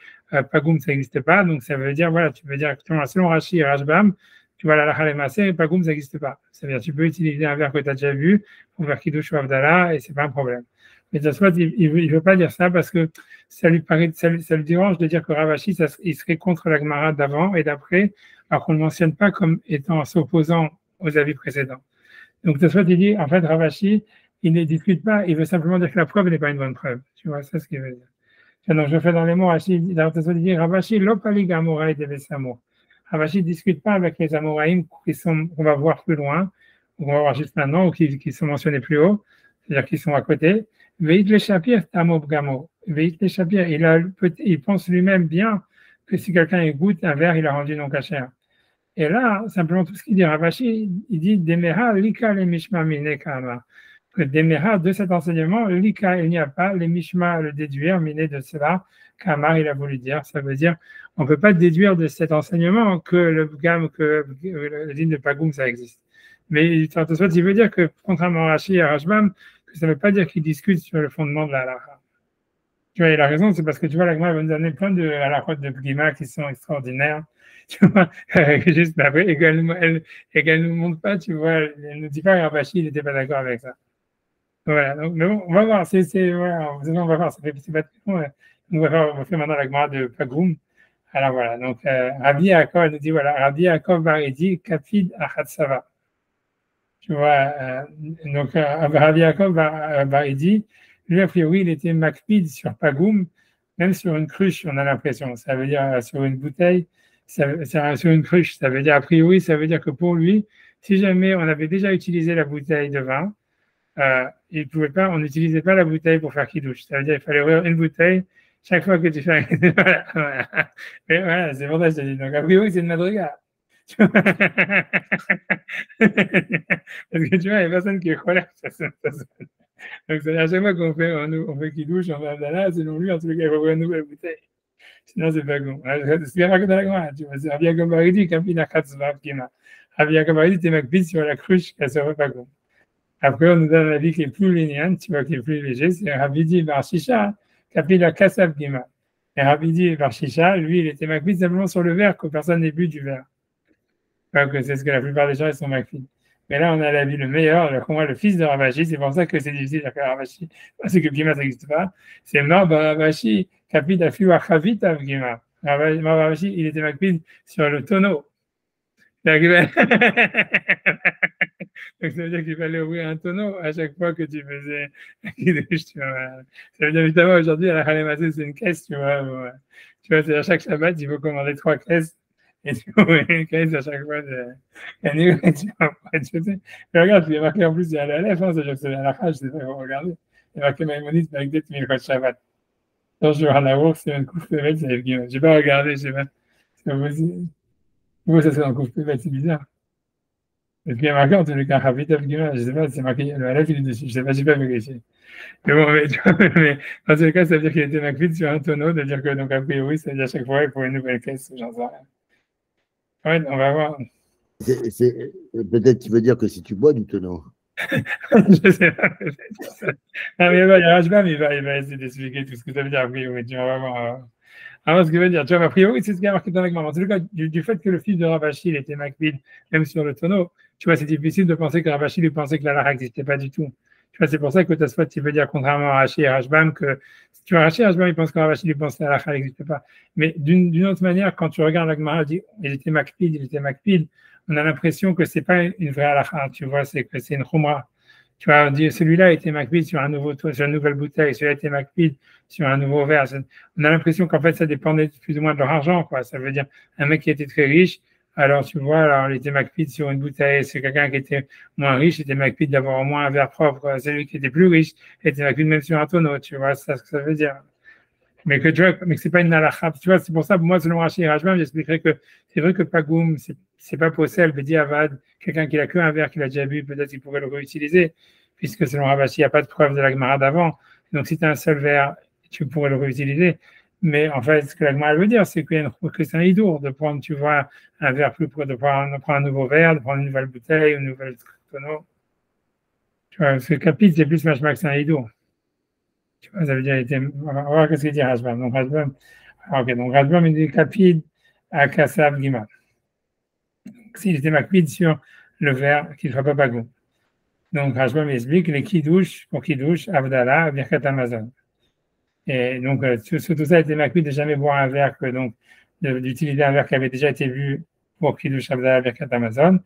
Pagoum, ça n'existe pas, donc ça veut dire, voilà, tu veux dire, selon Rashi et Rashbam, tu vois l'alacha les massés, et Pagoum, ça n'existe pas. Ça veut dire, tu peux utiliser un verre que tu as déjà vu pour faire Kiddush ou Avdallah, et c'est pas un problème. Mais Tosfot, il ne veut pas dire ça parce que ça lui dérange de dire que Ravashi, il serait contre la Gemara d'avant et d'après, alors qu'on ne le mentionne pas comme étant s'opposant aux avis précédents. Donc Tosfot, il dit, en fait, Ravashi, il ne discute pas, il veut simplement dire que la preuve n'est pas une bonne preuve. Tu vois, c'est ce qu'il veut dire. Donc je fais dans les mots, Tosfot dit, Ravashi, l'opalig amoraï de Vesamour. Ravashi ne discute pas avec les Amoraïm qu'on va voir plus loin, qu'on va voir juste maintenant, ou qui sont mentionnés plus haut, c'est-à-dire qu'ils sont à côté. Veit le Shapir, Tamo Bgamo. Veit le Shapir, il pense lui-même bien que si quelqu'un goûte un verre, il a rendu non cachère. Et là, simplement, tout ce qu'il dit, Ravashi, il dit Demeha, Lika, les Mishma, Mine, Kama. Que Demeha, de cet enseignement, Lika, il n'y a pas, les Mishma, le déduire, Mine de cela, Kama, il a voulu dire. Ça veut dire, on ne peut pas déduire de cet enseignement que le Bgam, que le din de Pagoum, ça existe. Mais il veut dire que, contrairement à Rashi et à Rashbam, que ça ne veut pas dire qu'ils discutent sur le fondement de la halakha. Tu vois, il a raison, c'est parce que tu vois, la Gemara va nous donner plein de halakhot de Bgima qui sont extraordinaires. Tu vois, juste après, et qu'elle ne nous montre pas, tu vois, elle ne dit pas que Ravashi, il n'était pas d'accord avec ça. Voilà, donc, mais bon, on va voir, voilà, on va voir, c'est pas bon, on va faire maintenant la Gemara de Pagoum. Alors voilà, donc Rabbi Yaakov, elle nous dit, voilà, Rabbi Yaakov Baridi, Kapid Achatsava. Tu vois, donc Rabbi Yaakov Baridi, lui, a priori, il était makpid sur Pagoum, même sur une cruche, on a l'impression. Ça veut dire sur une bouteille, sur une cruche. Ça veut dire, a priori, ça veut dire que pour lui, si jamais on avait déjà utilisé la bouteille de vin, on n'utilisait pas la bouteille pour faire kidouche. Ça veut dire qu'il fallait ouvrir une bouteille chaque fois que tu fais un voilà. Mais voilà, c'est pour ça que je te dis. Donc, a priori, c'est une madriga. Parce que tu vois, il y a personne qui est colère. Donc, c'est à chaque fois qu'on fait, on fait kidouche, on fait Abdallah, selon lui, en tout cas, il faut ouvrir une nouvelle bouteille. Sinon, c'est pas bon. C'est bien marqué dans la Gemara, tu vois. C'est Rabbi Yaakov Baridi, Kapin Achatzvav Kima. Rabbi Yaakov Baridi, t'es makpid sur la cruche, qu'elle se pas bon. Après, on nous donne l'avis qui est plus lénienne, tu vois, qui est plus léger, c'est Rabbi Bar Shisha, Kapila Kassav Gima. Et Rabbi Bar Shisha, lui, il était makpid simplement sur le verre, que personne n'ait bu du verre. Donc, c'est ce que la plupart des gens, ils sont makpid. Mais là, on a l'avis le meilleur, le fils de Ravashi, c'est pour ça que c'est difficile de faire Ravashi, parce que Gima, ça n'existe pas. C'est Mar Ravashi, Kapid Afiu Achavit Av Gima. Ravashi, il était makpid sur le tonneau. Donc, ça veut dire qu'il fallait ouvrir un tonneau à chaque fois que tu faisais kiddush, tu vois. Ça veut dire évidemment aujourd'hui à la Halémassé, c'est une caisse, tu vois. Tu vois, c'est à chaque Shabbat, il faut commander 3 caisses et tu ouvres une caisse à chaque fois de. Mais regarde, il est marqué en plus, il y a l'Aleph, c'est à la Hajj, c'est ça, il faut regarder. Il est marqué Maïmonide, Magdet, Milchot Shabbat. Toujours à la bourse, c'est une couche de bête, c'est Evguim. J'ai pas regardé, je sais pas. C'est pas possible. Oui, ça c'est un couche de bête, c'est bizarre. Et puis il y a marqué en tous les cas, Chavit Evguim, je sais pas, c'est marqué, le Aleph, il est dessus, je sais pas, j'ai pas vérifié. Mais bon, mais dans tous les cas, ça veut dire qu'il était makpid sur un tonneau, de dire que, donc, a priori, ça veut dire à chaque fois, il faut une nouvelle caisse, j'en sais rien. Ouais, on va voir. Peut-être tu veux dire que si tu bois du tonneau. Je sais pas. Non, mais il y a Rajbam, il va essayer d'expliquer tout ce que ça veut dire a priori. Tu vas voir. Alors, ce que veut dire, tu vois, a priori, c'est ce qui a marqué dans la Gemara. En tout cas, du fait que le fils de Ravashi, il était makpid, même sur le tonneau, tu vois, c'est difficile de penser que Ravashi lui pensait que la lara n'existait pas du tout. Tu vois, c'est pour ça que Tosfot, il veut dire, contrairement à Rashi et Rajbam, que, tu vois, Rashi et Rajbam, ils pensent que Ravashi lui pense que la lara n'existait pas. Mais d'une autre manière, quand tu regardes la Gemara, il était makpid, on a l'impression que c'est pas une vraie halakha, tu vois, c'est que c'est une khumra. Tu vois, on dit, celui-là était makpid sur une nouvelle bouteille, celui-là était makpid sur un nouveau verre. On a l'impression qu'en fait, ça dépendait plus ou moins de leur argent, quoi. Ça veut dire, un mec qui était très riche, alors tu vois, alors il était makpid sur une bouteille. C'est quelqu'un qui était moins riche, il était makpid d'avoir au moins un verre propre. Celui qui était plus riche était makpid même sur un tonneau, tu vois, c'est ce que ça veut dire. Mais que tu vois, mais que c'est pas une halakha. Tu vois, c'est pour ça, moi, selon Rashi et Rajbam, j'expliquerai que c'est vrai que Pagoum, c'est pas possible, Bedi Avad, quelqu'un qui a qu'un verre qu'il a déjà bu, peut-être qu'il pourrait le réutiliser, puisque selon Ravashi, il n'y a pas de preuve de la Gemara d'avant. Donc, si tu as un seul verre, tu pourrais le réutiliser. Mais en fait, ce que la Gemara veut dire, c'est que c'est un hidour de prendre, tu vois, un verre plus pour de prendre un nouveau verre, de prendre une nouvelle bouteille, une nouvelle tonneau. Tu vois, ce capite, c'est plus machma que c'est un hidour. Tu vois, ça veut dire, on va voir ce qu'il dit Rajbam. Donc, Rajbam, il dit Kapid à Kassav Gima. S'il était makpid sur le verre, qu'il ne soit pas bagou. Donc, Rajbam explique les kidouche, pour kidouche, Abdallah, Birkat Amazon. Et donc, tout ça était makpid de jamais boire un verre, donc, d'utiliser un verre qui avait déjà été bu pour kidouche, Abdallah, Birkat Amazon.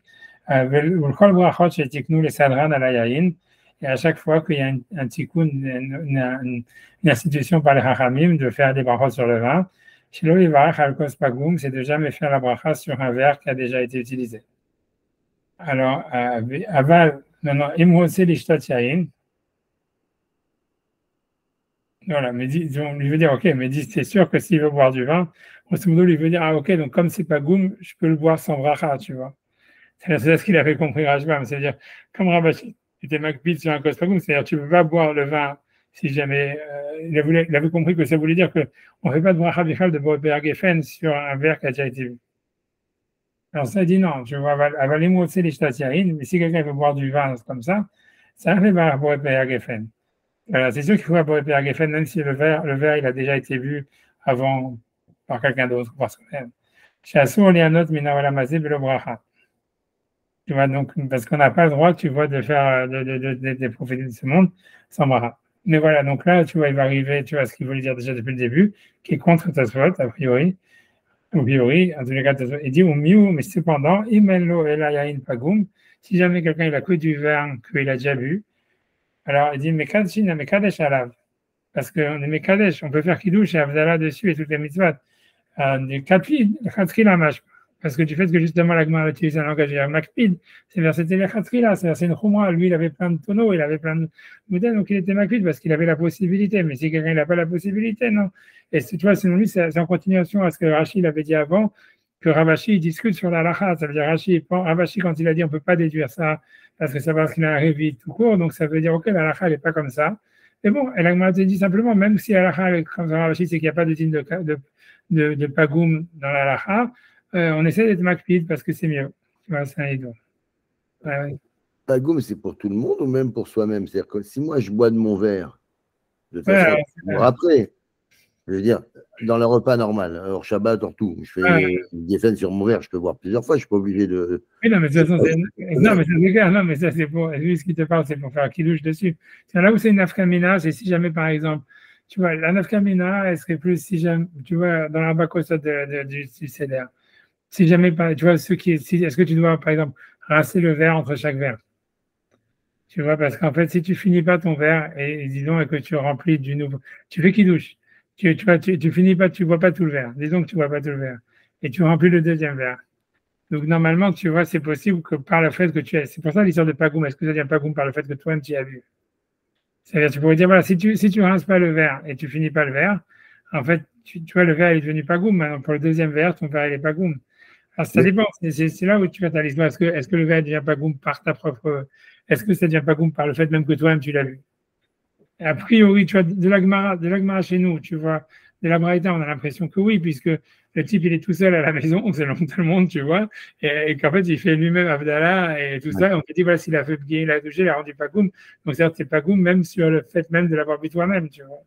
Et à chaque fois qu'il y a un tikkun, une institution par les hachamim de faire des brachot sur le vin, Shelo Yivarach al Kos Pagoum, c'est de jamais faire la bracha sur un verre qui a déjà été utilisé. Alors, aval, non, imrosé l'ishtat yain. Voilà, mais on lui veut dire, ok, mais dit, c'est sûr que s'il veut boire du vin, grosso modo, lui veut dire, ah, ok, donc comme c'est pas goum, je peux le boire sans bracha, tu vois. C'est ce qu'il avait compris Rajbam, c'est-à-dire, comme Rabashi était makpid sur un cause pas goum, c'est-à-dire, tu ne peux pas boire le vin si jamais, il avait compris que ça voulait dire qu'on ne fait pas de bracha bichal de Boer Geffen sur un verre qui a déjà été vu. Alors ça dit non, tu vois, avaler motsé les yarin, mais si quelqu'un veut boire du vin comme ça fait pas Boer Geffen. Voilà, c'est sûr qu'il faut avoir Boer Geffen, même si le verre, il a déjà été vu avant par quelqu'un d'autre, par soi-même. Chez Assou, les anot minawala mazé belo bracha. Tu vois, donc, parce qu'on n'a pas le droit, tu vois, de faire des prophéties de ce monde sans bracha. Mais voilà, donc là, tu vois, il va arriver, tu vois, ce qu'il voulait dire déjà depuis le début, qui est contre ta faute, a priori, en tous les cas, il dit, mais cependant, imelo elayain pagum, si jamais quelqu'un il a que du vin qu'il a déjà bu, alors il dit, mais kadesh alav, parce qu'on est mekadesh, on peut faire kiddush et avdala dessus et toutes les mitzvot. Du kapid, la mâche. Parce que du fait que justement la Gemara utilise un langage makpid, c'est vers cette là, c'est une chumra. Lui, il avait plein de tonneaux, il avait plein de modèles, donc il était makpid parce qu'il avait la possibilité. Mais si quelqu'un n'a pas la possibilité, non. Et tu vois, selon lui, c'est en continuation à ce que Rashi avait dit avant, que Ravashi discute sur la lacha. Ça veut dire Ravashi, quand il a dit on ne peut pas déduire ça, parce que ça va qu'il a un réveil tout court, donc ça veut dire ok, la lacha, elle n'est pas comme ça. Mais bon, elle a dit simplement, même si la lacha, comme Ravashi, c'est qu'il n'y a pas de digne de pagoum dans la lacha, on essaie d'être makpid parce que c'est mieux. Tu vois, c'est un idole. Ouais. Pagoum, c'est pour tout le monde ou même pour soi-même? C'est-à-dire que si moi je bois de mon verre, de toute façon, après, je veux dire, dans le repas normal, hors Shabbat, hors tout, je fais une défense sur mon verre, je peux boire plusieurs fois, je ne suis pas obligé de. Oui, non, mais de toute façon, non, mais ça, c'est pour. Lui, ce qui te parle, c'est pour faire un kidouche dessus. C'est là où c'est une nafkamina, c'est si jamais, par exemple, tu vois, la nafkamina, elle serait plus si jamais, tu vois, dans la bakosot du CDR. Si jamais, tu vois, est-ce que tu dois, par exemple, rincer le verre entre chaque verre? Tu vois, parce qu'en fait, si tu finis pas ton verre et disons que tu remplis du nouveau, tu fais kidouche, tu finis pas, tu bois pas tout le verre. Disons que tu bois pas tout le verre et tu remplis le deuxième verre. Donc normalement, tu vois, c'est possible que par le fait que tu as, c'est pour ça l'histoire de pagoum. Est-ce que ça vient pagoum par le fait que toi-même tu y as vu? C'est-à-dire, tu pourrais dire voilà, si tu rinces pas le verre et tu finis pas le verre, en fait, tu vois, le verre est devenu pagoum. Maintenant, pour le deuxième verre, ton verre il est pagoum. Alors ça dépend. C'est là où tu vas t'aller. Est-ce que le verre devient pagoum par ta propre, est-ce que ça devient pagoum par le fait même que toi-même tu l'as vu? Et a priori, tu vois, de l'agmara chez nous, tu vois, de la Braïta, on a l'impression que oui, puisque le type, il est tout seul à la maison, selon tout le monde, tu vois, et qu'en fait, il fait lui-même Abdallah et tout ça. On te dit, voilà, s'il a fait bien, il a touché, il a rendu pagoum. Donc, certes, c'est pagoum, même sur le fait même de l'avoir vu toi-même, tu vois.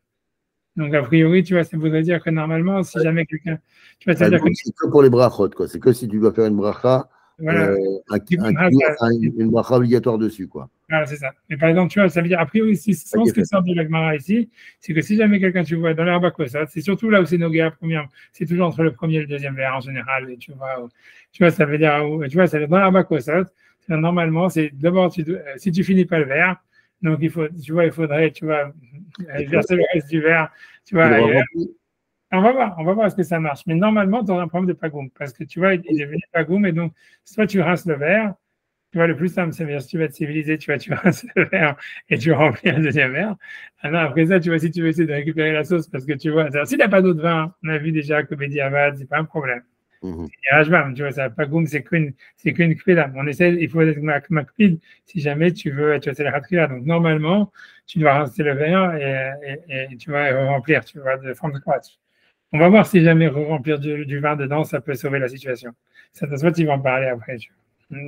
Donc, a priori, tu vois, ça voudrait dire que normalement, si jamais quelqu'un. Tu vois, c'est-à-dire que. C'est que pour les brachot, quoi. C'est que si tu dois faire une bracha, voilà, une bracha obligatoire dessus, quoi. Voilà, c'est ça. Mais par exemple, tu vois, ça veut dire, a priori, ce que sort de l'Agmara ici, c'est que si jamais quelqu'un, tu vois, dans l'herbe ça, c'est surtout là où c'est Nogué première, c'est toujours entre le premier et le deuxième verre en général, et tu vois, ça veut dire, tu vois, ça veut dire dans l'herbe normalement, c'est d'abord, si tu finis pas le verre, donc tu vois, il faudrait, tu vois, verser le reste du verre, tu vois, on va voir est-ce que ça marche. Mais normalement, tu auras un problème de pagoum, parce que tu vois, il est devenu pagoum, et donc, soit tu rinces le verre, tu vois, le plus simple, c'est si tu vas te civiliser, tu rinces le verre et tu remplis un deuxième verre. Alors après ça, tu vois, si tu veux essayer de récupérer la sauce, parce que tu vois, si tu n'as pas d'autre vin, on a vu déjà que Bedi Abad, c'est pas un problème. C'est Rajbam, tu vois, ça pas goum, c'est qu'une kpida. On essaie, il faut être makpid si jamais tu veux être la khatkhila. Donc normalement, tu dois rincer le verre et tu vas remplir, tu vois, de from scratch. On va voir si jamais remplir du vin dedans, ça peut sauver la situation. Ça, soit tu vas en parler après, tu vois.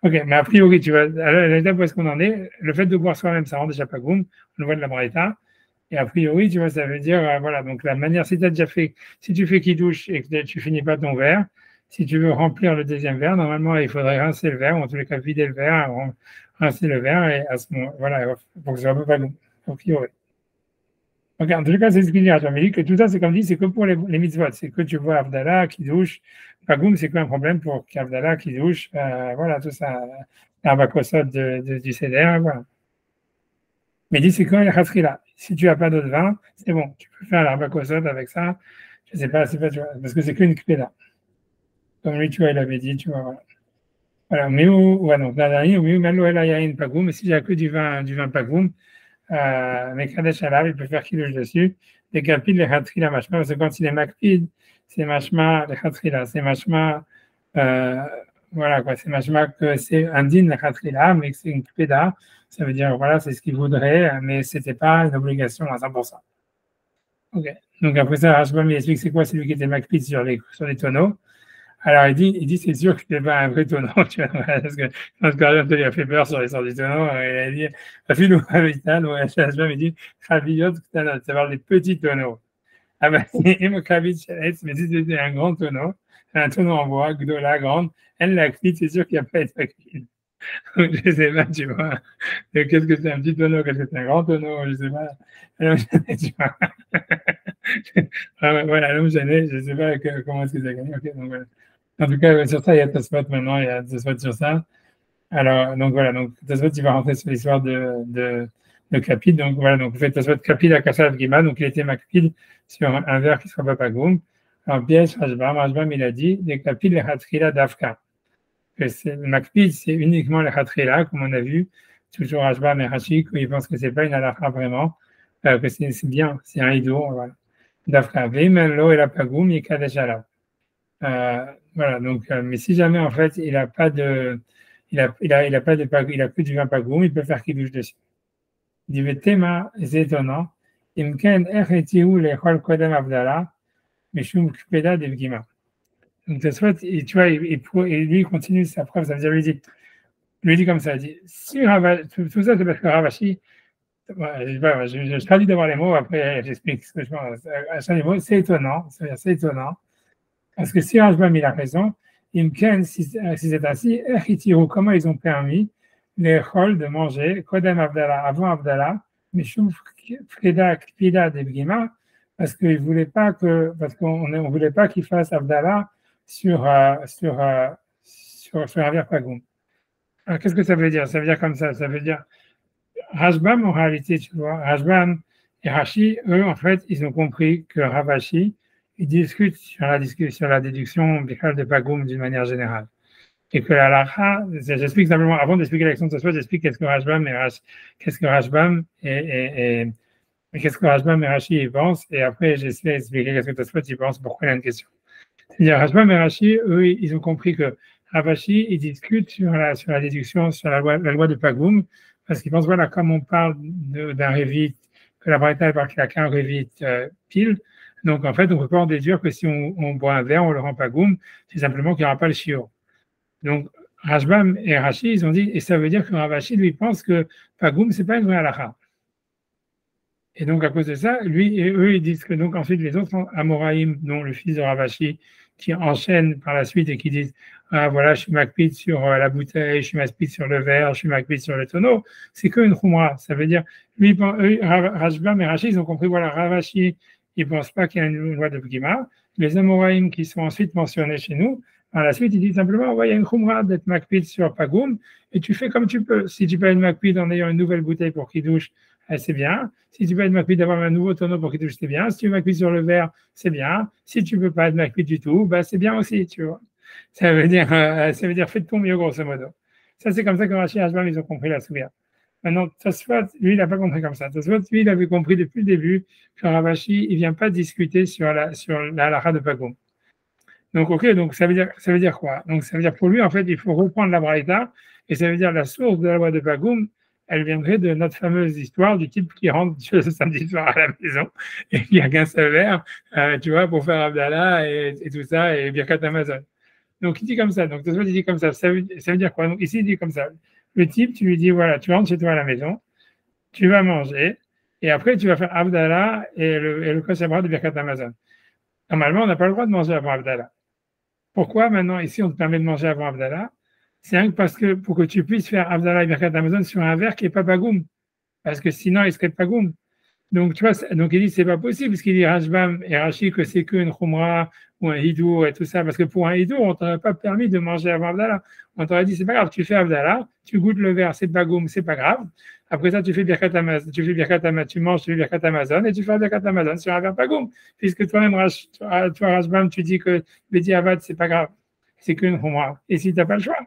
Ok, mais a priori, tu vois, à l'étape où est-ce qu'on en est, le fait de boire soi-même, ça rend déjà pas goum, on le voit de la Braïta. Et a priori, tu vois, ça veut dire, voilà, donc la manière, si tu as déjà fait, si tu fais qui douche et que tu finis pas ton verre, si tu veux remplir le deuxième verre, normalement, il faudrait rincer le verre, ou en tous les cas, vider le verre, rincer le verre, et à ce moment, voilà, pour que ça ne soit pas goum, a priori. Donc, en tout cas, c'est ce qu'il dit à Jamili, que tout ça, c'est comme dit, c'est que pour les mitzvot, c'est que tu vois Abdallah qui douche, Pagoum, c'est quoi un problème pour qu'Abdallah qui douche, voilà, tout ça, l'arbakosot du CDR, voilà. Mais il dit, c'est quand il y a si tu n'as pas d'autre vin, c'est bon, tu peux faire l'arbakosot avec ça, je ne sais pas, c'est pas, tu vois, parce que c'est qu'une kpéda. Comme lui, tu vois, il avait dit, tu vois, voilà. Voilà, mais ouais, donc la dernière, mais Malo El Yain Pagoum, mais si j'ai que du vin Pagoum, mais Kadesh Alav, il peut faire kiddush dessus. Les capit, les Hatrila Mashma, parce que quand il est Makpid, c'est Mashma, les Hatrila, c'est Mashma, voilà quoi, c'est Mashma que c'est un din, les Hatrila, mais que c'est une Kpeda, ça veut dire, voilà, c'est ce qu'il voudrait, mais c'était pas une obligation à 100%. Ok. Donc après ça, Rashbam, il explique c'est quoi, c'est lui qui était Makpid sur les tonneaux. Alors, il dit, c'est sûr que c'est pas un vrai tonneau, tu vois, parce que quand Gordon lui a fait peur sur les sorts du tonneau, il a dit, Afilou Havitan, ou HHM, il dit, Khaviyot, ça parle des petits tonneaux. Ah ben, et mon Khavit Chaletz, mais si c'était un grand tonneau, un tonneau en bois, Gdola, grande, elle l'a cuite, c'est sûr qu'il n'y a pas été cuite. Donc, je sais pas, tu vois, qu'est-ce que c'est un petit tonneau, qu'est-ce que c'est un grand tonneau, je sais pas. Alors, tu vois. Voilà, l'homme gêné, je sais pas comment est-ce que ça gagne. Ok, donc voilà. En tout cas, sur ça, il y a Tosfot maintenant, il y a Tosfot sur ça. Alors, donc voilà, donc Tosfot, il va rentrer sur l'histoire de Kapil. Donc voilà, donc vous faites Tosfot Kapil à Kassav Gima, donc il était Makpil sur un verre qui ne sera pas Pagoum. Alors, Biesh Rajbam, il a dit, les Kapil, les Hatrila d'Afka. Le Makpil, c'est uniquement les Hatrila, comme on a vu, toujours Rajbam et Rachik, où ils pensent que ce n'est pas une halakha vraiment, que c'est bien, c'est un idour, voilà. D'Afka. Veimenlo et la Pagoum, il Kadesh Alav. Voilà, donc, mais si jamais en fait il a pas de, il a pas de, il a que du vin pagoum, il peut faire kiddush dessus. Il dit Tema, c'est étonnant. Imken echetihu lechol kodem avdala, mishum kpeda devgima. Donc de soit, tu vois, et lui il continue sa preuve, ça veut dire lui dit comme ça, il dit si tout ça c'est parce que Ravashi, je traduis d'abord les mots, après j'explique ce que je pense. À chaque mot, c'est étonnant, c'est étonnant. Parce que si Rajbam il a raison, si c'est ainsi, comment ils ont permis les chols de manger, Kodem Abdallah, avant Abdallah, Mishum Freda Kpida de Bgima, parce qu'on ne voulait pas qu'il fasse Abdallah sur un verre pagoum. Alors qu'est-ce que ça veut dire? Ça veut dire comme ça veut dire Rajbam en réalité, tu vois, Rajbam et Rashi, eux en fait, ils ont compris que Ravashi, ils discutent sur la déduction de Pagoum d'une manière générale. Et que la lacha, j'explique simplement, avant d'expliquer l'action de ce soir, j'explique qu'est-ce que Rajbam et qu'est-ce que Rajbam et Rashi y pensent, et après j'essaie d'expliquer qu'est-ce que Tosfot y pense, pourquoi il y a une question. C'est-à-dire, Rajbam et Rashi, eux, ils ont compris que Ravashi, ils discutent sur la déduction, sur la loi de Pagoum, parce qu'ils pensent, voilà, comme on parle d'un révite, que la Braïta parle qu'il n'y a qu'un révite pile, donc en fait, on ne peut pas en déduire que si on boit un verre, on le rend Pagoum, c'est simplement qu'il n'y aura pas le shiur. Donc, Rajbam et Rashi, ils ont dit, et ça veut dire que Ravashi, lui, pense que Pagoum, ce n'est pas une vraie halakha. Et donc, à cause de ça, lui et eux, ils disent que donc ensuite les autres Amoraïm, dont le fils de Ravashi, qui enchaînent par la suite et qui disent ah voilà, je suis makpid sur la bouteille, je suis makpid sur le verre, je suis makpid sur le tonneau, c'est qu'une khumra. Ça veut dire, lui, Rajbam et Rashi, ils ont compris, voilà, Ravashi, ils ne pensent pas qu'il y a une loi de Bgima. Les Amoraïm qui sont ensuite mentionnés chez nous, par la suite, ils disent simplement, ouais, il y a une khumra d'être makpid sur Pagoum, et tu fais comme tu peux. Si tu peux être makpid en ayant une nouvelle bouteille pour Kiddush, c'est bien. Si tu veux être makpid d'avoir un nouveau tonneau pour Kiddush, c'est bien. Si tu veux makpid sur le verre, c'est bien. Si tu ne veux pas être makpid du tout, bah, c'est bien aussi, tu vois. Ça veut dire fais de ton mieux, grosso modo. Ça, c'est comme ça que Rashi et Rajbam, ils ont compris la souvière. Maintenant, Tosfot, lui, il n'a pas compris comme ça. Tosfot, lui, il avait compris depuis le début que Ravashi, il ne vient pas discuter sur la halakha de Pagoum. Donc, ok, donc ça veut dire quoi? Donc, ça veut dire pour lui, en fait, il faut reprendre la Braïta, et ça veut dire la source de la loi de Pagoum, elle viendrait de notre fameuse histoire du type qui rentre ce samedi soir à la maison et qui a qu'un seul verre, tu vois, pour faire Abdallah et tout ça, et Birkat Amazon. Donc, il dit comme ça. Donc, il dit comme ça. Ça veut dire quoi? Donc, ici, il dit comme ça. Le type, tu lui dis, voilà, tu rentres chez toi à la maison, tu vas manger, et après, tu vas faire Abdallah et le Koshabra de Birkat Amazon. Normalement, on n'a pas le droit de manger avant Abdallah. Pourquoi maintenant, ici, on te permet de manger avant Abdallah? C'est parce que pour que tu puisses faire Abdallah et Birkat Amazon sur un verre qui n'est pas Pagoum. Parce que sinon, il serait Pagoum. Donc, tu vois, donc il dit c'est pas possible, parce qu'il dit Rajbam et Rashi que c'est qu'une khumra ou un hidour et tout ça, parce que pour un hidour, on t'aurait pas permis de manger avant Abdallah. On t'aurait dit c'est pas grave, tu fais Abdallah, tu goûtes le verre, c'est Pagoum, c'est pas grave. Après ça, tu fais Birkat Amazon, tu manges, tu fais Birkat Amazon et tu fais Birkat Amazon sur un verre Pagoum. Puisque toi-même, toi, Rajbam, tu dis que Bedi Avad, c'est pas grave, c'est qu'une khumra. Et si tu n'as pas le choix,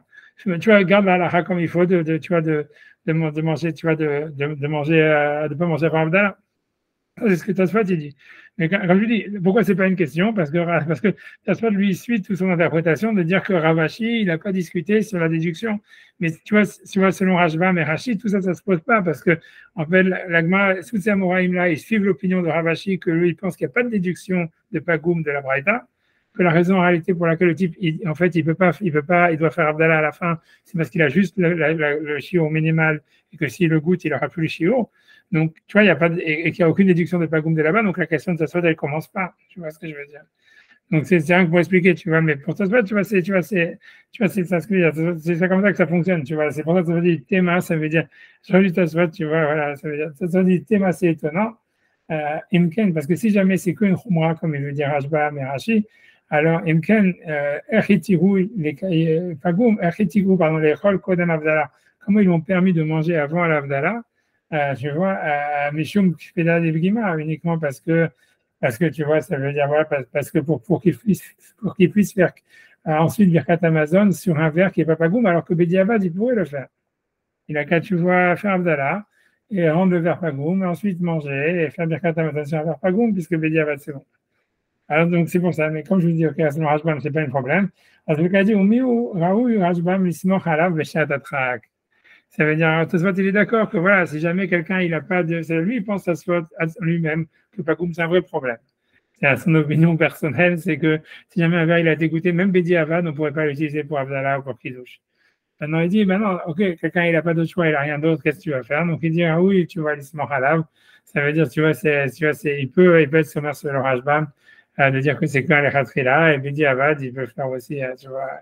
tu vois, garde la halakha comme il faut, tu vois, de manger, tu vois, de manger, de pas manger avant Abdallah. C'est ce que Tosfot il dit. Mais comme je dis, pourquoi c'est pas une question? Parce que Tosfot lui suit toute son interprétation de dire que Ravashi, il n'a pas discuté sur la déduction. Mais tu vois selon Rashbam et Rachid, tout ça, ça se pose pas parce que en fait, l'Agma, tous ces Amoraïm là, ils suivent l'opinion de Ravashi que lui, il pense qu'il n'y a pas de déduction de Pagoum de la Braïta. Que la raison en réalité pour laquelle le type, en fait, il doit faire Abdallah à la fin, c'est parce qu'il a juste le chiot minimal et que s'il le goûte, il n'aura plus le chiot. Donc, tu vois, il y a pas et qu'il n'y a aucune déduction de Pagoum de là-bas, donc la question de Tosfot, elle ne commence pas. Tu vois ce que je veux dire? Donc, c'est rien que pour expliquer, tu vois, mais pour Tosfot, tu vois, c'est ça, c'est comme ça que ça fonctionne, tu vois. C'est pour ça que ça veut dire théma, ça veut dire, je relis Tosfot, tu vois, voilà, ça veut dire théma, c'est étonnant. Imken, parce que si jamais c'est qu'une khumra, comme il veut dire Rashba, mais Rashi, alors Imken, Erchitiru, les Pagoum, Erchitiru, pardon, les Chol Kodem Avdallah, comment ils m'ont permis de manger avant l'Avdallah? Tu vois, Mishum Kfeda Devgima, uniquement parce que tu vois, ça veut dire, voilà, parce que pour qu'il puisse faire ensuite Birkat Amazon sur un verre qui n'est pas Pagoum, alors que Bediavad, il pourrait le faire. Il a qu'à, tu vois, faire Abdallah et rendre le verre Pagoum, et ensuite manger et faire Birkat Amazon sur un verre Pagoum, puisque Bediavad, c'est bon. Alors, donc, c'est pour ça. Mais comme je vous dis, ok, selon Rashbam, ce n'est pas un problème. Alors, le cas dit, Raoul Rashbam, Lismoch Alav, Beshat Atrak. Ça veut dire, Tosfot, il est d'accord que voilà, si jamais quelqu'un, il n'a pas de. Lui, il pense à lui-même que Pagoum, c'est un vrai problème. C'est à son opinion personnelle, c'est que si jamais un verre, il a été goûté, même Bedi Avad, on ne pourrait pas l'utiliser pour Abdallah ou pour Kiddush. Maintenant, il dit, non, ok, quelqu'un, il n'a pas d'autre choix, il n'a rien d'autre, qu'est-ce que tu vas faire? Donc, il dit, ah oui, tu vois, l'ismor halav. Ça veut dire, tu vois, il peut être sommaire sur le Rashbam, de dire que c'est qu'un Lechatchila, et Bedi Avad, il peut faire aussi, tu vois.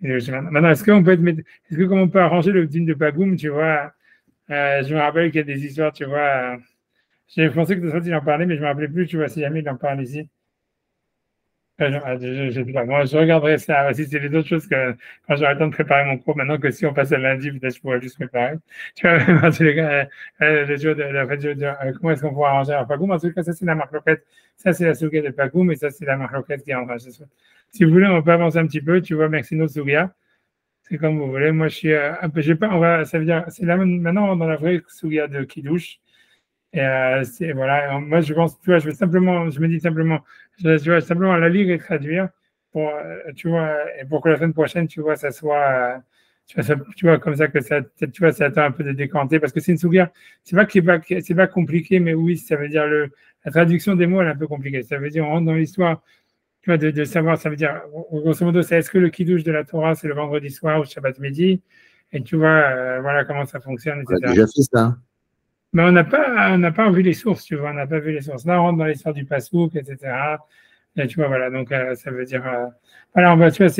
Maintenant, est-ce qu'on peut arranger le dîme de Pagoum, tu vois? Je me rappelle qu'il y a des histoires, tu vois. J'ai pensé que de toute il en parlait, mais je ne me rappelais plus, tu vois, si jamais il en parle ici. Moi, je regarderai ça. Si c'est les autres choses que quand j'aurai le temps de préparer mon cours, maintenant que si on passe à lundi, peut-être je pourrais juste préparer. Tu vois, même en tous les cas, le jour comment est-ce qu'on pourra arranger un Pagoum? En tout cas, ça, c'est la marloquette. Ça, c'est la souga de Pagoum, et ça, c'est la marloquette qui est en train de se faire. Si vous voulez, on peut avancer un petit peu. Tu vois, merci notre souga. C'est comme vous voulez. Moi, je suis un peu, j'ai pas, ça veut dire, c'est là maintenant dans la vraie souga de Kiddush. Et voilà, moi je pense, tu vois, je me dis simplement, je vais simplement la lire et traduire pour, tu vois, et pour que la semaine prochaine, tu vois, ça soit, tu vois, comme ça que ça, tu vois, ça attend un peu de décanter parce que c'est une souvière, c'est pas compliqué, mais oui, ça veut dire la traduction des mots, elle est un peu compliquée. Ça veut dire, on rentre dans l'histoire, tu vois, de savoir, ça veut dire, grosso modo, c'est est-ce que le kiddush de la Torah, c'est le vendredi soir ou Shabbat midi, et tu vois, voilà comment ça fonctionne, etc. On a déjà fait ça. Mais on n'a pas vu les sources, tu vois, on n'a pas vu les sources. Là, on rentre dans l'histoire du Passouk, etc. Et tu vois, voilà, donc ça veut dire. Voilà, tu vois,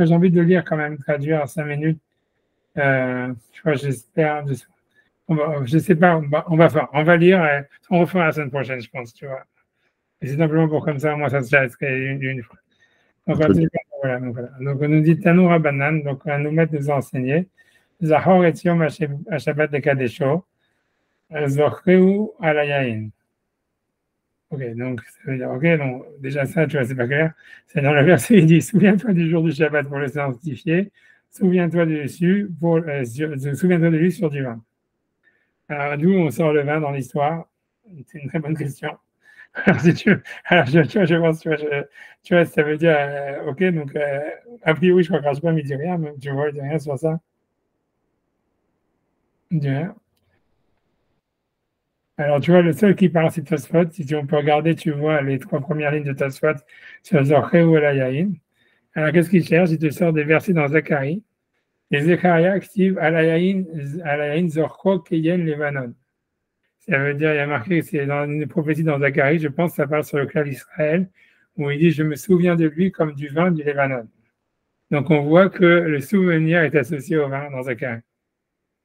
j'ai envie de le lire quand même, traduire en 5 minutes. Tu vois, j'espère. Je sais pas, on va lire, et on refera la semaine prochaine, je pense, tu vois. Et c'est simplement pour comme ça, moi, ça serait une fois. Donc, voilà, donc, on nous dit Tanoura Banan, donc on nous met nous enseigner. Zahor et Yom Shabbat de Kadesho. Zorkeu alayain. Ok, donc ça veut dire, ok, donc déjà ça, tu vois, c'est pas clair. C'est dans le verset, il dit, souviens-toi du jour du Shabbat pour le sanctifier, souviens-toi de souviens-toi de lui sur du vin. Alors, d'où on sort le vin dans l'histoire? C'est une très bonne question. Alors, si tu veux, alors, tu vois, je pense, tu vois, ça veut dire, ok, donc, a priori, je crois que Rashbam, il dit rien, mais tu vois, il dit rien sur ça. Il dit rien. Alors, tu vois, le seul qui parle, c'est Tosfot. Si on peut regarder, tu vois les 3 premières lignes de Tosfot sur Zorché ou Alayaïn. Alors, qu'est-ce qu'il cherche? Il te sort des versets dans Zacharie. Et Zacharia active Alayaïn Zorcho Keyen Levanon. Ça veut dire, il y a marqué, c'est dans une prophétie dans Zacharie, je pense que ça parle sur le clan d'Israël, où il dit, je me souviens de lui comme du vin du Levanon. Donc, on voit que le souvenir est associé au vin dans Zacharie.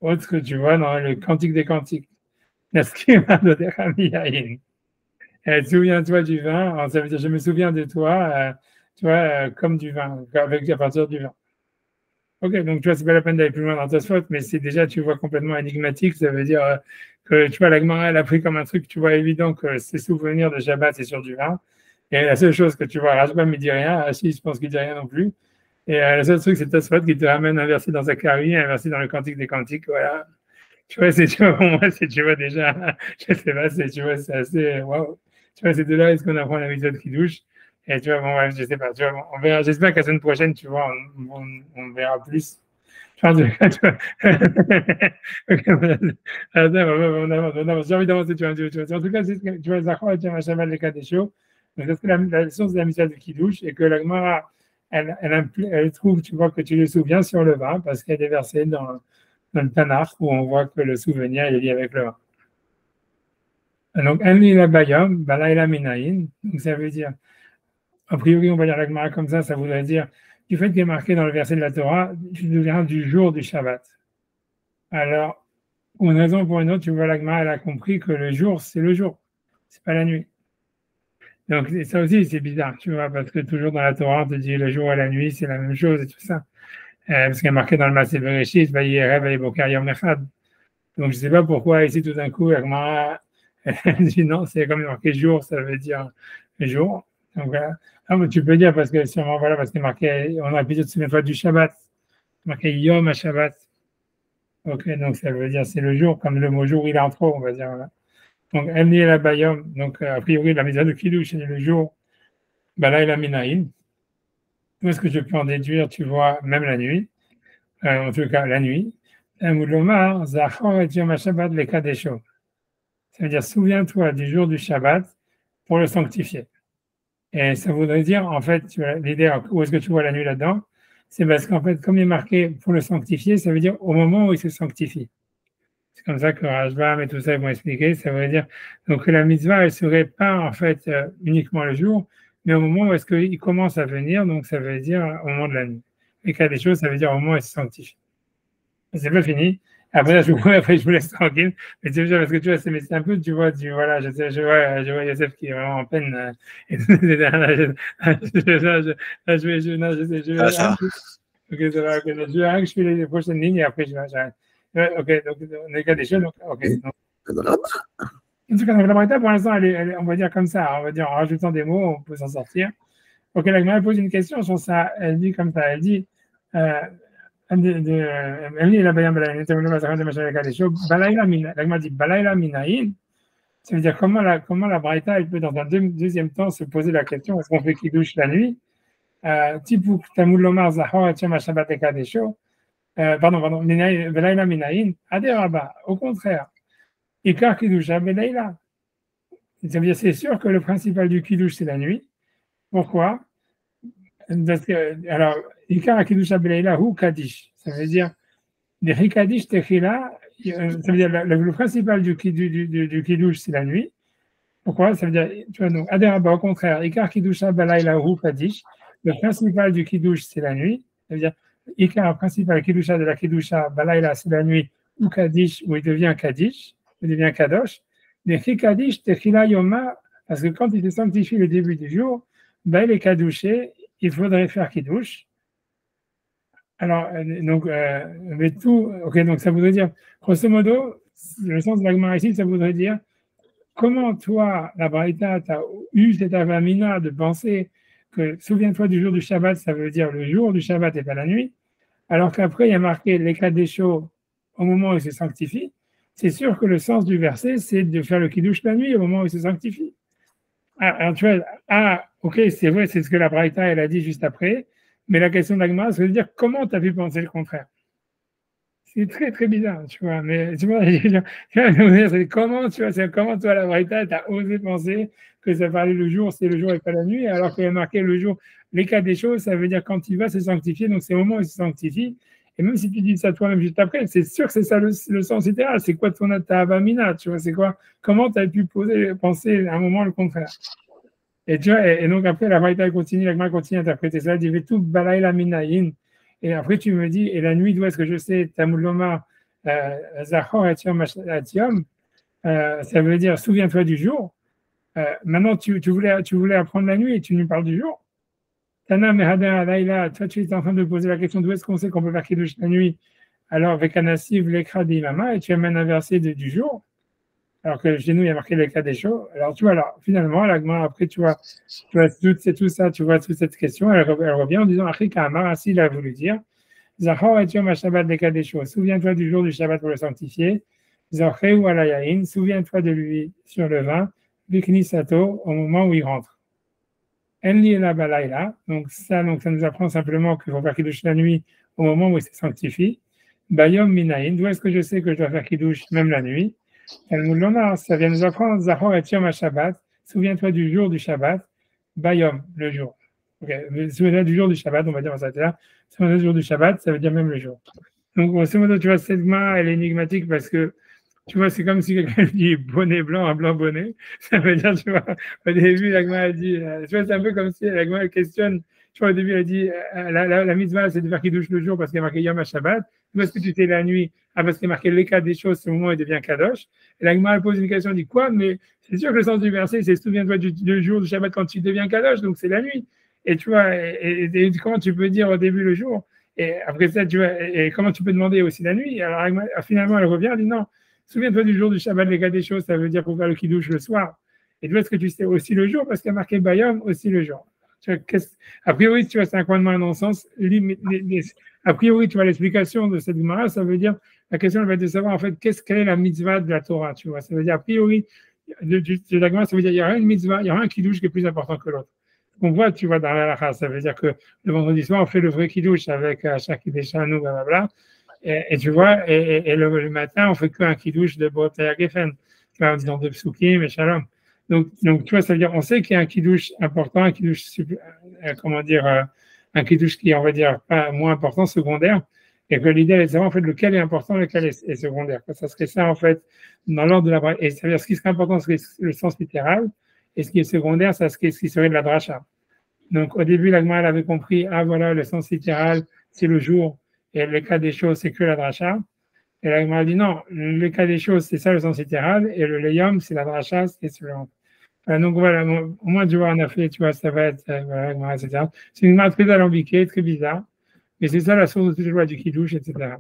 Autre que tu vois dans le Cantique des Cantiques. Souviens-toi du vin, ça veut dire je me souviens de toi, tu vois, comme du vin, à partir du vin. Ok, donc tu vois, c'est pas la peine d'aller plus loin dans ta faute, mais c'est déjà, tu vois, complètement énigmatique. Ça veut dire que, tu vois, la Gemara, elle a pris comme un truc, tu vois, évident que ses souvenirs de Shabbat, c'est sur du vin. Et la seule chose que tu vois, Rashbam, il dit rien, Rachid, je pense qu'il dit rien non plus. Et le seul truc, c'est Tosfot qui te ramène un verset dans Zacharie, un verset dans le Cantique des Cantiques, voilà. Tu vois, tu vois, pour moi, tu vois, déjà, je sais pas, tu vois, c'est assez, waouh. Tu vois, c'est de là est-ce qu'on apprend la méthode qui douche. Et tu vois, bon, ouais, je sais pas, tu vois, on verra, j'espère qu'à la semaine prochaine, tu vois, on verra plus. Enfin, tu vois, j'ai envie d'avancer, tu vois. En tout cas, tu vois, Zachor et Machamal, les cas des chauds. Donc, c'est la source de la méthode qui douche et que la Gemara, elle trouve, tu vois, que tu le souviens sur le vin parce qu'il y a des versets dans le Tanakh où on voit que le souvenir est lié avec le vin. Donc, Anli la Bayam, Balaïla Minaïn, donc ça veut dire, a priori, on va dire la Gemara comme ça voudrait dire, du fait qu'il est marqué dans le verset de la Torah, tu te souviens du jour du Shabbat. Alors, pour une raison ou pour une autre, tu vois, la Gemara, elle a compris que le jour, c'est le jour, c'est pas la nuit. Donc, ça aussi, c'est bizarre, tu vois, parce que toujours dans la Torah, on te dit le jour et la nuit, c'est la même chose et tout ça. Parce qu'il est marqué dans le Maaseh Bereshit, Vayerev Vayeboker Yom Echad. Donc, je ne sais pas pourquoi ici, tout d'un coup, Agmara dit non, c'est comme marqué jour, ça veut dire jour. Donc, voilà. Ah, mais tu peux dire, parce que sûrement, voilà, parce que marqué, on a pu dire une fois du Shabbat, marqué Yom à Shabbat. Ok, donc ça veut dire c'est le jour, comme le mot jour, il est en trop, on va dire. Voilà. Donc, Emni la Bayom, donc a priori, la mise de Kiddush, c'est le jour, Bala la Minaïn. Tout ce que je peux en déduire, tu vois, même la nuit, en tout cas la nuit. Moulomar, Zachor et Yom Shabbat, les cas des choses. Ça veut dire, souviens-toi du jour du Shabbat pour le sanctifier. Et ça voudrait dire, en fait, l'idée, où est-ce que tu vois la nuit là-dedans? C'est parce qu'en fait, comme il est marqué pour le sanctifier, ça veut dire au moment où il se sanctifie. C'est comme ça que Rashbam et tout ça ils vont expliquer. Ça veut dire donc que la mitzvah, elle ne serait pas en fait uniquement le jour, mais au moment où est-ce qu'il commence à venir, donc ça veut dire au moment de la nuit. Et qu'il y a des choses, ça veut dire au moment où il se sanctifie. C'est pas fini. Après, je vous laisse tranquille. Mais c'est parce que tu vois, c'est un peu, tu vois, voilà, je vois Youssef qui est vraiment en peine. Je fais les prochaines lignes et après, j'arrête. Ok, donc, on est qu'à des choses. Donc, ok. En tout cas, donc, la Braïta, pour l'instant, on va dire comme ça. On va dire en rajoutant des mots, on peut s'en sortir. Ok, la Gemara pose une question sur ça. Elle dit comme ça. Elle dit. La Balayla Minaïn, ça veut dire comment la Braïta elle peut dans un deuxième temps se poser la question est-ce qu'on fait Kiddush la nuit Tipuk Tamul Lomar Zahor et Shabbat et Kadesho pardon Balayla Minaïn Aderaba au contraire Ikar Kiddush Balayla ça veut dire c'est sûr que le principal du Kiddush c'est la nuit pourquoi parce que alors Ikar Kiddush Balayla ou Kadish ça veut dire les Hikadish Techila, ça veut dire le principal du Kiddush, c'est la nuit. Pourquoi? Ça veut dire, tu vois, donc, Aderaba, au contraire, Ikar Kiddusha Balayla Hu Kadish, le principal du Kiddush, c'est la nuit. Ça veut dire, Ikar principal Kiddusha de la Kiddusha Balayla, c'est la nuit, ou Kadish, où il devient Kadish, il devient Kadosh. Les Hikadish Techila Yoma, parce que quand il se sanctifie le début du jour, ben, il est Kadouché, il faudrait faire Kiddush. Alors, donc, mais tout, ok, donc ça voudrait dire, grosso modo, le sens de la Gemara ici, ça voudrait dire, comment toi, la Braïta, tu as eu cette avamina de penser que, souviens-toi du jour du Shabbat, ça veut dire le jour du Shabbat et pas la nuit, alors qu'après, il y a marqué les cas des chauds au moment où il se sanctifie, c'est sûr que le sens du verset, c'est de faire le kiddush la nuit au moment où il se sanctifie. Alors, tu vois, ok, c'est vrai, c'est ce que la Braïta, elle a dit juste après, mais la question de l'Agma, c'est de dire comment tu as pu penser le contraire. C'est très, très bizarre, tu vois. Mais tu vois, comment, tu vois, c'est comment toi, la Braïta, tu as osé penser que ça parlait le jour, c'est le jour et pas la nuit, alors qu'il y a marqué le jour. Les cas des choses, ça veut dire quand il va se sanctifier, donc c'est au moment où il se sanctifie. Et même si tu dis ça toi-même juste après, c'est sûr que c'est ça le sens littéral. C'est quoi ton avamina, tu vois, c'est quoi? Comment tu as pu penser à un moment le contraire? Et tu vois, et donc après, la Braïta continue, la Gemara continue à interpréter ça. Elle dit tout balayla minayin. Et après, tu me dis, et la nuit, d'où est-ce que je sais, Tamul Lomar, Zachor et Atiom, ça veut dire souviens-toi du jour. Maintenant, tu voulais apprendre la nuit et tu nous parles du jour. Tana Mehada Alayla, toi, tu es en train de poser la question d'où est-ce qu'on sait qu'on peut faire Kiddush la nuit. Alors, avec un assiv, l'écra d'Imama, et tu amènes un verset du jour. alors que chez nous, il y a marqué les cas des chauds. Alors, tu vois, alors, finalement, l'agma, après, tu vois, c'est tout ça, tu vois, toute cette question, elle revient en disant, Achri Kamar, ainsi il a voulu dire, Zachor et Yom Shabbat les cas des chauds. Souviens-toi du jour du Shabbat pour le sanctifier. Zachre ou alayain, souviens-toi de lui sur le vin, Biknisato, au moment où il rentre. Enli et la balaïla, donc ça nous apprend simplement qu'il faut faire kiddush la nuit au moment où il se sanctifie. Bayom minaïn, d'où est-ce que je sais que je dois faire kiddush même la nuit? Ça vient nous apprendre Zachor et Yom Shabbat, souviens-toi du jour du Shabbat, Bayom, le jour. Souviens-toi du jour du Shabbat, on va dire en ça là. Souviens-toi du jour du Shabbat, ça veut dire même le jour. Donc, grosso modo, tu vois, cette main, elle est énigmatique parce que tu vois, c'est comme si quelqu'un dit bonnet blanc, un blanc bonnet. Ça veut dire, tu vois, au début, l'agma a dit, tu vois, c'est un peu comme si l'agma elle questionne. Tu vois, au début, elle dit, la mitzvah, c'est de faire kiddush le jour parce qu'il y a marqué Yom HaShabbat. Où est-ce que tu sais la nuit? Ah, parce qu'il y a marqué l'écart des choses, c'est le moment où il devient kadosh. Et l'agma, elle pose une question, elle dit quoi? Mais c'est sûr que le sens du verset, c'est souviens-toi du jour du Shabbat quand tu deviens kadosh, donc c'est la nuit. Et tu vois, et comment tu peux dire au début le jour? Et après ça, tu vois, et comment tu peux demander aussi la nuit? Alors, finalement, elle revient, elle dit non. Souviens-toi du jour du Shabbat, les cas des choses, ça veut dire pour faire le kiddush le soir. Et d'où est-ce que tu sais aussi le jour? Parce qu'il y a marqué Bayom aussi le jour. Tu vois, a priori, tu vois, c'est un coin de main dans le sens. A priori, tu vois, l'explication de cette Gemara, ça veut dire, la question elle va être de savoir en fait quelle est la mitzvah de la Torah, tu vois. Ça veut dire, a priori, de la Gemara, ça veut dire, il y aura une mitzvah, il y aura un kiddush qui est plus important que l'autre. On voit, tu vois, dans la halakha, ça veut dire que le vendredi soir, on fait le vrai kiddush avec chaque Kiddushanu, blablabla. Et tu vois, et le matin, on fait qu'un kiddush de Botaya Geffen, en disant de psukim et shalom. Donc, tu vois, ça veut dire, on sait qu'il y a un kiddush important, un kiddush, comment dire, un kiddush qui est, on va dire, pas moins important, secondaire, et que l'idée est de savoir, en fait, lequel est important, lequel est secondaire. Ça serait ça, en fait, dans l'ordre de la, et ça veut dire, ce qui serait important, c'est le sens littéral, et ce qui est secondaire, c'est ce qui serait de la dracha. Donc, au début, l'agma, elle avait compris, ah, voilà, le sens littéral, c'est le jour, et le cas des choses, c'est que la dracha. Et là, il m'a dit non, le cas des choses, c'est ça le sens littéral, et le leyom, c'est la dracha, c'est suivant. Donc voilà, au moins, tu vois, on a fait, tu vois, ça va être, voilà, etc. C'est une marque très alambiquée, très bizarre, mais c'est ça la source de toute loi du kiddush, etc.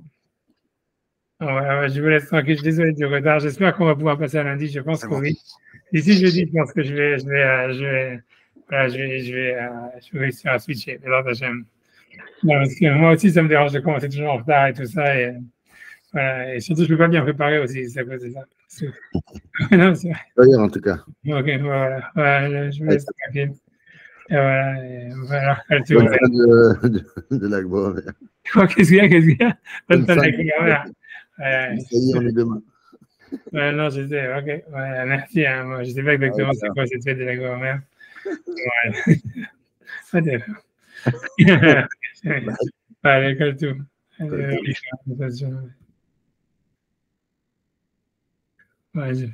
Je vous laisse tranquille, je suis désolé du retard, j'espère qu'on va pouvoir passer à lundi, je pense que oui. D'ici jeudi, je pense que je vais réussir à switcher. Parce que moi aussi, ça me dérange de commencer toujours en retard et tout ça. Et, voilà, et surtout, je ne peux pas bien préparer aussi, c'est à cause de ça. Non, c'est vrai. En tout cas. Ok, voilà, je me laisse tranquille. Et voilà, bonne fin de la grand-mère. Qu'est-ce qu'il y a Bonne fin de la grand-mère. Ça y est, on est demain. Non, je sais, ok. Merci. Moi, je ne sais pas exactement c'est quoi cette fête de la grand-mère. Allez, comme tout. Allez,